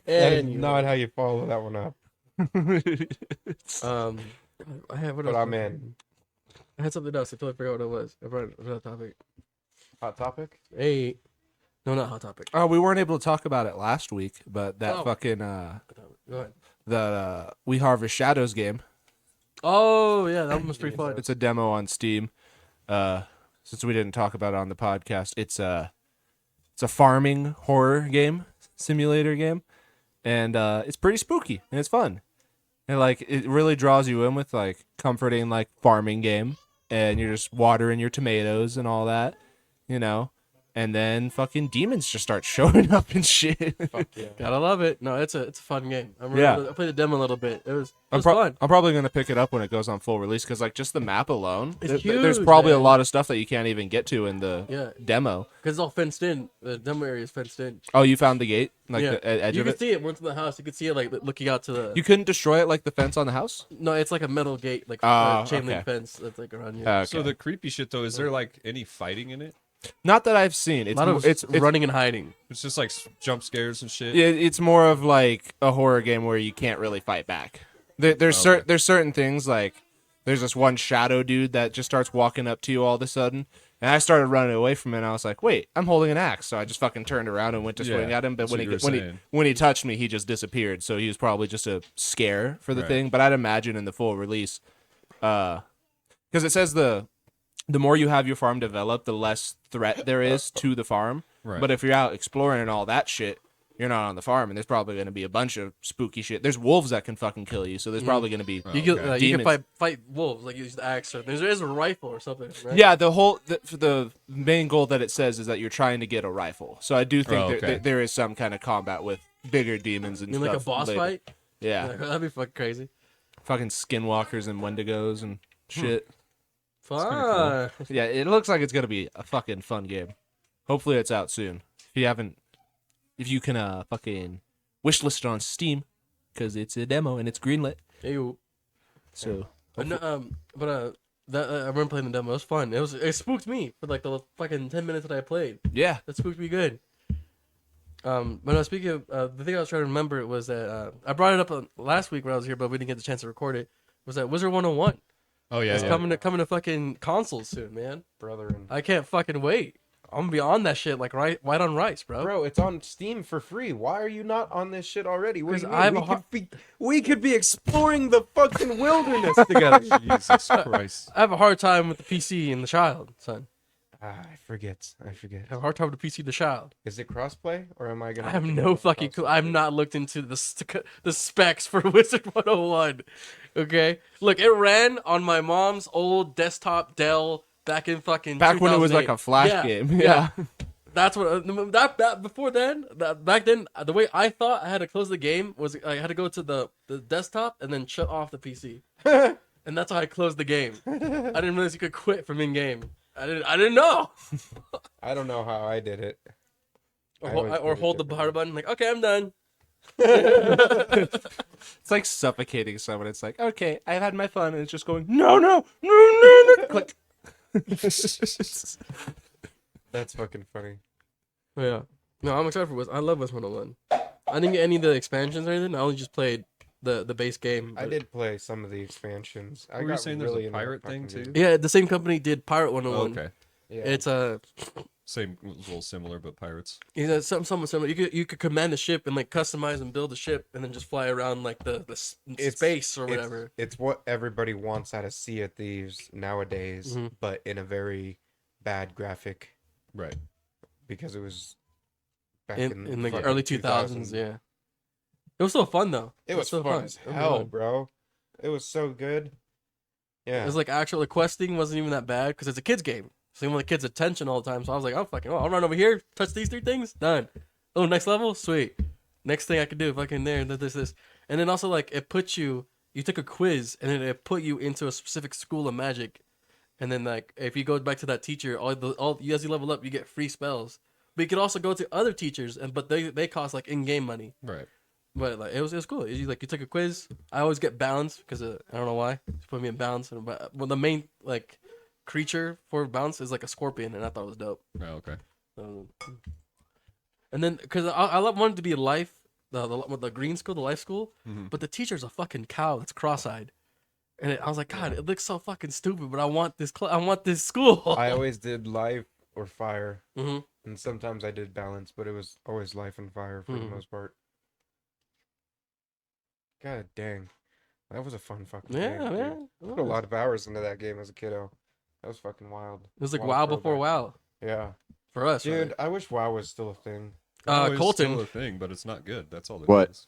That is Anyway. not how you follow that one up. I have what But else? I'm in. I had something else. I totally forgot what it was. I brought another topic. Hot topic? Hey, no, not hot topic. Oh, we weren't able to talk about it last week, but that Oh. fucking Go ahead. the We Harvest Shadows game. Oh yeah, that one was pretty fun. It's a demo on Steam. Since we didn't talk about it on the podcast, it's a farming horror game, simulator game, and it's pretty spooky and it's fun. And like it really draws you in with like comforting like farming game, and you're just watering your tomatoes and all that, you know. And then fucking demons just start showing up and shit. Gotta love it. No, it's a fun game. I played the demo a little bit. It was fun. I'm probably gonna pick it up when it goes on full release because like just the map alone, It's there's huge, probably man. a lot of stuff that you can't even get to in the Yeah, demo. because it's all fenced in. The demo area is fenced in. Oh, you found the gate, like yeah, the edge you of can it. see it once in the house. You can see it like looking out to the. You couldn't destroy it like the fence on the house. No, it's like a metal gate, like Oh, chain link okay. fence that's like around you. Okay. So the creepy shit though, is there like any fighting in it? Not that I've seen. a It's lot of it's running and hiding. It's just like jump scares and shit. it's more of like a horror game where you can't really fight back. There's Okay. there's certain things like there's this one shadow dude that just starts walking up to you all of a sudden, and I started running away from it. And I was like, wait, I'm holding an axe, so I just fucking turned around and went to swing Yeah, at him. But that's what you were when he touched me, he just disappeared. So he was probably just a scare for the Right. thing. But I'd imagine in the full release, because it says the more you have your farm developed, the less threat there is to the farm. Right. But if you're out exploring and all that shit, you're not on the farm, and there's probably going to be a bunch of spooky shit. There's wolves that can fucking kill you, so there's probably going to be. Oh, You can okay. you can Demons. fight wolves like use the axe or there is a rifle or something. Right? Yeah, the main goal that it says is that you're trying to get a rifle. So I do think Oh, okay. there is some kind of combat with bigger demons and You mean stuff. like a boss later. fight? Yeah, That'd be fucking crazy. fucking skinwalkers and wendigos and shit. Fun. Yeah, it looks like it's gonna be a fucking fun game. Hopefully it's out soon. If you can fucking wishlist it on Steam, because it's a demo and it's greenlit. Ew. So But no, that I remember playing the demo. It was fun. It spooked me for like the fucking 10 minutes that I played. yeah, That spooked me good. But no, speaking of the thing I was trying to remember, it was that I brought it up last week when I was here, but we didn't get the chance to record it. Was that Wizard 101? Oh yeah, It's yeah. coming to fucking consoles soon, man. Brethren. I can't fucking wait. I'm gonna be on that shit like white on rice, bro. Bro, it's on Steam for free. Why are you not on this shit already? What do 'Cause you I have mean? a We could be exploring the fucking wilderness together. Jesus Christ. I have a hard time with the PC and the child, son. I forget. I have a hard time with the PC and the child. Is it crossplay or am I gonna? I have to no get fucking crossplay? clue. I've not looked into the specs for Wizard 101. Okay, look, it ran on my mom's old desktop Dell back in fucking back when it was like 2008. a flash Yeah, game. Yeah. That's what that before then. Back then, the way I thought I had to close the game was I had to go to the desktop and then shut off the PC, and that's how I closed the game. I didn't realize you could quit from in game. I didn't know. I don't know how I did it. Or hold the power button. Like, okay, I'm done. It's like suffocating someone. It's like, okay, I've had my fun, and it's just going, no. Click. That's fucking funny. Oh, yeah. No, I'm excited for West. I love West 101. I didn't get any of the expansions or anything. I only just played the base game. I did play some of the expansions. I Were you got saying really there's a into that pirate thing fucking too? game. Yeah, the same company did Pirate 101. Okay. Yeah. It's Same, a little similar, but pirates. something similar. You could command a ship and like customize and build a ship and then just fly around like the space or whatever. It's what everybody wants out of Sea of Thieves nowadays, Mhm. but in a very bad graphic Right. because it was back In the fucking early 2000s, yeah. It was still fun though. It was still fun as It was hell, fun. bro. It was so good. Yeah. It was like actual the questing wasn't even that bad because it's a kids game. So you want the kids' attention all the time. So I was like, I'll run over here, touch these 3 things, done. Oh, next level, sweet. Next thing I could do, fucking there, this. And then also like it put you took a quiz and then it put you into a specific school of magic. And then like if you go back to that teacher, as you level up, you get free spells. But you could also go to other teachers, but they cost like in-game money. Right. But like it was cool. You took a quiz. I always get bounds because I don't know why. Just put me in bounds. But the main like creature for bounce is like a scorpion, and I thought it was dope. Oh, okay. And then because I wanted to be life, the green school, the life school, Mhm. but the teacher's a fucking cow that's cross-eyed, and I was like, God, it looks so fucking stupid. But I want this. I want this school. I always did life or fire, hmm and sometimes I did balance, but it was always life and fire for the Mhm. most part. God dang, that was a fun fucking Yeah, game. yeah. Dude. I put a lot of hours into that game as a kiddo. That was fucking wild. It was like Wild WoW before throwback. WoW Yeah, for us, dude, right? I wish WoW was still a thing. Oh, it's Colton. still a thing, but it's not good. That's all it What? is.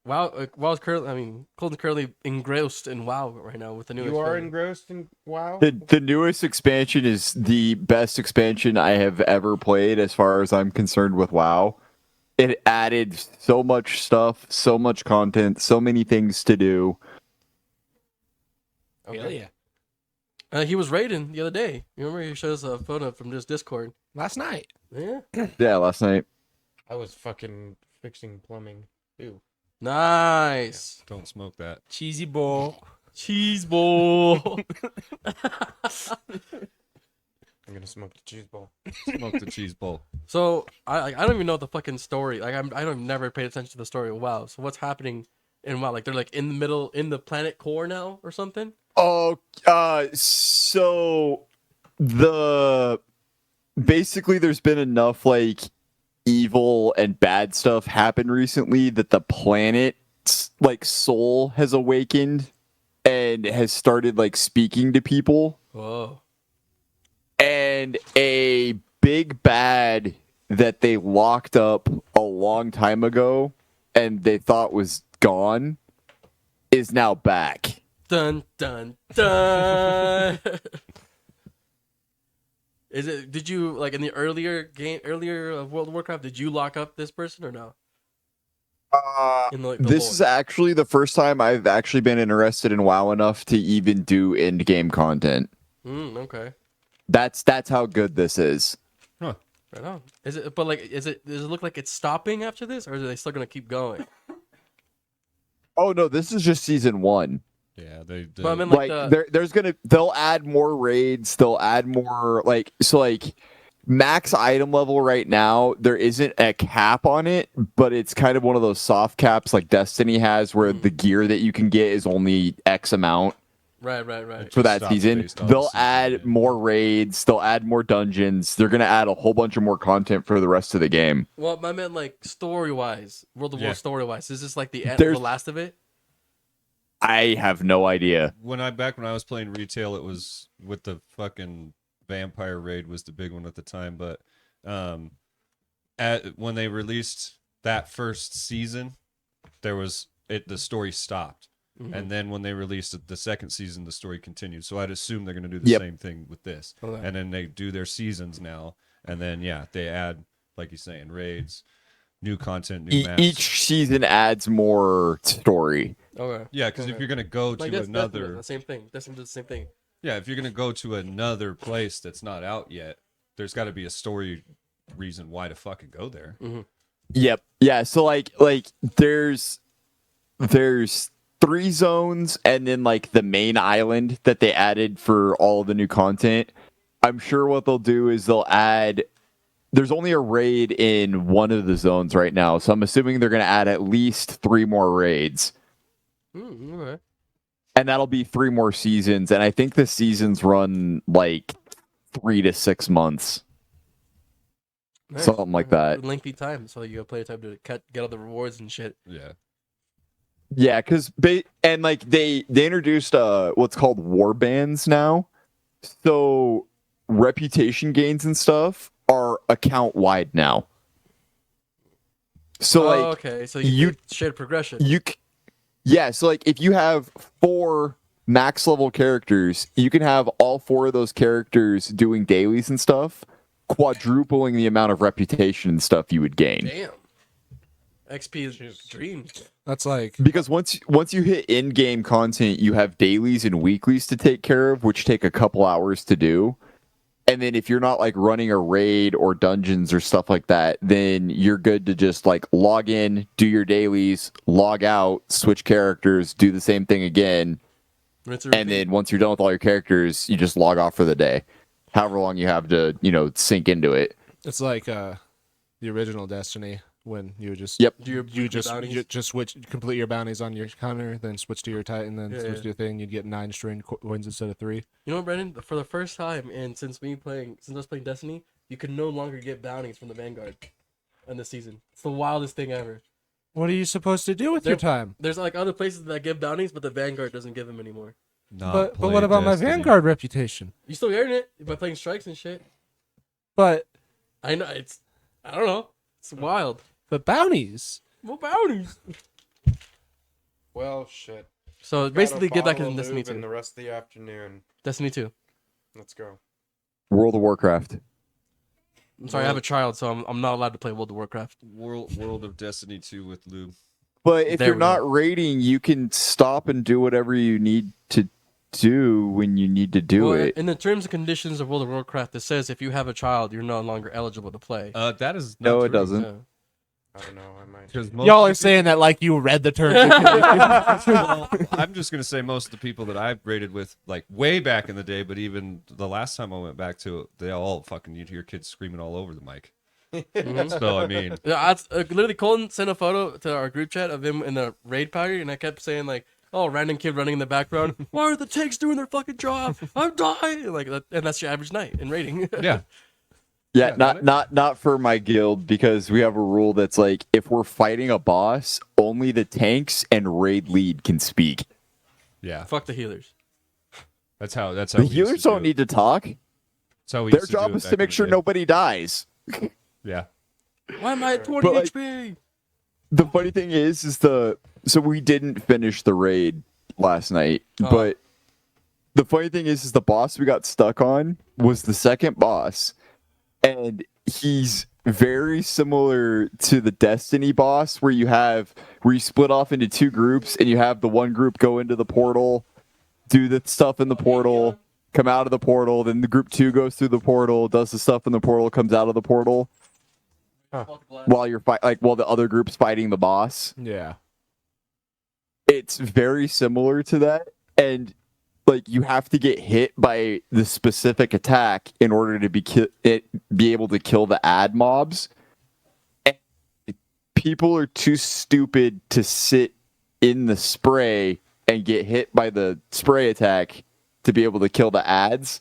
WoW's currently. I mean, Colton's currently engrossed in WoW right now with the new. You are expansion. engrossed in WoW. The newest expansion is the best expansion I have ever played as far as I'm concerned with WoW. It added so much stuff, so much content, so many things to do. Hell yeah. He was raiding the other day. You remember he showed us a photo from just Discord. Last night. Yeah. Yeah, last night. I was fucking fixing plumbing. Ew. Nice. Don't smoke that. Cheesy bowl. Cheese bowl. I'm gonna smoke the cheese ball. Smoke the cheese bowl. So I don't even know the fucking story. Like I don't never paid attention to the story of WoW. So what's happening in WoW? Like they're like in the middle in the planet core now or something. Oh, so basically there's been enough like evil and bad stuff happen recently that the planet's like soul has awakened and has started like speaking to people. Whoa. And a big bad that they locked up a long time ago and they thought was gone is now back. Dun dun dun. Did you like in the earlier of World of Warcraft? Did you lock up this person or no? In the This lore? is actually the first time I've actually been interested in WoW enough to even do end game content. Okay. That's how good this is. Right on. Is it? But like, does it look like it's stopping after this, or are they still gonna keep going? Oh no, this is just season 1. Yeah, they. But I mean, Like like they'll add more raids, they'll add more like max item level right now, there isn't a cap on it, but it's kind of one of those soft caps like Destiny has where the gear that you can get is only X amount. right. For that stops season, based on they'll the season, add yeah. more raids, they'll add more dungeons, they're gonna add a whole bunch of more content for the rest of the game. Well, I meant like story wise, World of War Yeah. story wise. Is this like the end, There's- the last of it? I have no idea. When I was playing retail, it was with the fucking vampire raid was the big one at the time. But when they released that first season, the story stopped, and then when they released the second season, the story continued. So I'd assume they're going to do the Yep. same thing with this, Okay. and then they do their seasons now. And then they add, like you're saying, raids, new content, new maps. Each season adds more story. Okay. Yeah, because if you're gonna go to another, the same thing. Destiny does the same thing. yeah, if you're gonna go to another place that's not out yet, there's got to be a story reason why to fucking go there. Mm-hmm. Yep. Yeah. So like there's 3 zones and then like the main island that they added for all of the new content. I'm sure what they'll do is they'll add. There's only a raid in one of the zones right now, so I'm assuming they're going to add at least 3 more raids. Okay. And that'll be 3 more seasons, and I think the seasons run like 3 to 6 months. Nice. Something like that. Lengthy time, so you got plenty of time to get all the rewards and shit. Yeah. Yeah, because they introduced what's called war bands now, so reputation gains and stuff are account wide now. So okay, so you shared progression. So like if you have 4 max level characters, you can have all 4 of those characters doing dailies and stuff, quadrupling the amount of reputation and stuff you would gain. Damn. XP is dreams. That's like Because once you hit in-game content, you have dailies and weeklies to take care of, which take a couple hours to do. And then if you're not like running a raid or dungeons or stuff like that, then you're good to just like log in, do your dailies, log out, switch characters, do the same thing again. And then once you're done with all your characters, you just log off for the day. However long you have to, sink into it. it's like the original Destiny when you would just Yep. you just switch complete your bounties on your counter, then switch to your Titan, then switch to your thing. You'd get 9 string coins instead of 3. You know, Brendan, for the first time, and since I was playing Destiny, you can no longer get bounties from the Vanguard in this season. It's the wildest thing ever. What are you supposed to do with your time? There's like other places that give bounties, but the Vanguard doesn't give them anymore. But what about my Vanguard reputation? You still earn it by playing strikes and shit. But I know I don't know. It's wild. but bounties. What bounties? Well, shit. So basically, get back in Destiny 2. In the rest of the afternoon. Destiny 2. Let's go. World of Warcraft. I'm sorry, I have a child, so I'm not allowed to play World of Warcraft. World of Destiny 2 with Lube. But if There you're we go. not raiding, you can stop and do whatever you need to do when you need to do it. In the terms and conditions of World of Warcraft, it says if you have a child, you're no longer eligible to play. That is No, not it true. doesn't. Yeah. I don't know. I might. 'Cause most Y'all of are the saying that like you read the terms and conditions. people- I'm just gonna say most of the people that I've raided with, like way back in the day, but even the last time I went back to it, they all fucking, you'd hear kids screaming all over the mic. So I mean, Yeah, literally, Colton sent a photo to our group chat of him in the raid party, and I kept saying like, "Oh, random kid running in the background. Why are the tanks doing their fucking job? I'm dying!" Like, and that's your average night in raiding. yeah, Yeah, Yeah, not for my guild, because we have a rule that's like if we're fighting a boss, only the tanks and raid lead can speak. yeah. Fuck the healers. That's how. The we used healers to do don't it. need to talk. That's how we Their used to do job it is back to in make the sure day. nobody dies. Yeah, Why am I at 20 But, like- HP? The funny thing is so we didn't finish the raid last night, Oh. but the funny thing is the boss we got stuck on was the second boss, and he's very similar to the Destiny boss where you split off into 2 groups and you have the one group go into the portal, do the stuff in the portal, come out of the portal, then the group 2 goes through the portal, does the stuff in the portal, comes out of the portal while while the other group's fighting the boss. Yeah. It's very similar to that, and like you have to get hit by the specific attack in order to be able to kill the ad mobs. And people are too stupid to sit in the spray and get hit by the spray attack to be able to kill the ads,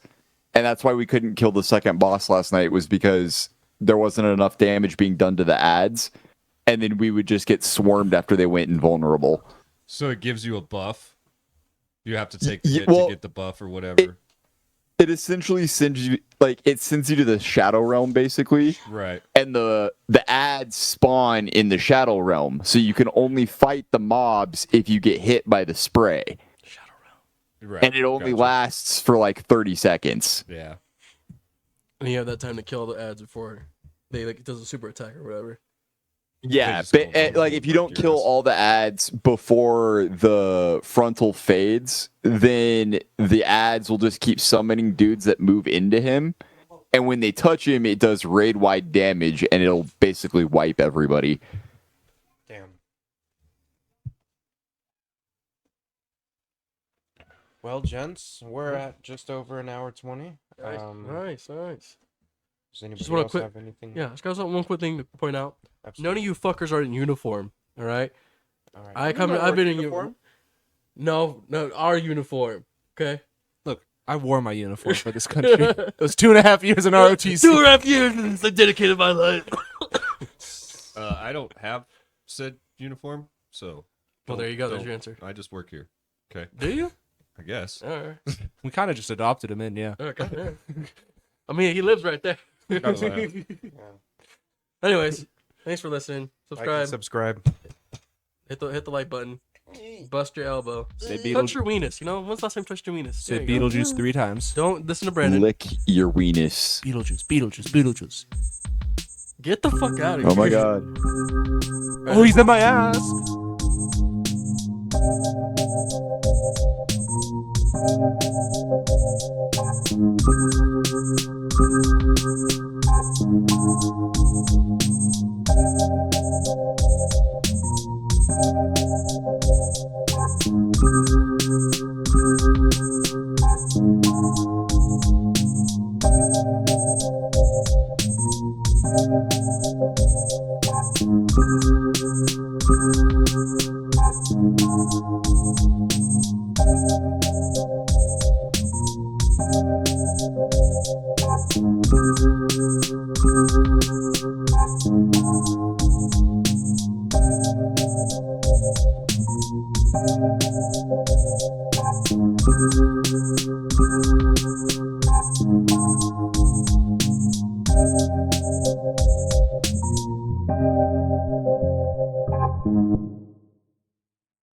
and that's why we couldn't kill the second boss last night, was because there wasn't enough damage being done to the ads, and then we would just get swarmed after they went invulnerable. so it gives you a buff. You have to take the Y- hit well, to get the buff or whatever. It essentially sends you to the Shadow Realm basically, Right. and the ads spawn in the Shadow Realm, so you can only fight the mobs if you get hit by the spray, Right. and it only Gotcha. lasts for like 30 seconds. Yeah. And you have that time to kill the ads before they like does a super attack or whatever. Yeah, just but go like if you fuck don't your kill ass. all the ads before the frontal fades, then the ads will just keep summoning dudes that move into him. And when they touch him, it does raid-wide damage, and it'll basically wipe everybody. Damn. Well, gents, we're at just over an hour 20. Nice. Does anybody Just wanna else quit- have anything? Yeah, just got one quick thing to point out. Absolutely. None of you fuckers are in uniform. All right. All right. I've been in uniform. No, our uniform. Okay. Look, I wore my uniform for this country. Those 2.5 years in ROTC. 2.5 years since I dedicated my life. I don't have said uniform, so. Well, there you go. There's don't- your answer. I just work here. Okay, Do you? I guess. All right. We kind of just adopted him in, yeah. Okay. Yeah. I mean, he lives right there. Gotta laugh. Anyways, thanks for listening. Like and Subscribe. subscribe. Hit the like button. Bust your elbow. Say Touch your weenus. You know, when's the last time you touched your weenus? Said There you go. Beetlejuice 3 times. Don't listen to Brandon. Lick your weenus. Beetlejuice. Get the fuck out of here. Oh my god. Oh, he's in my ass.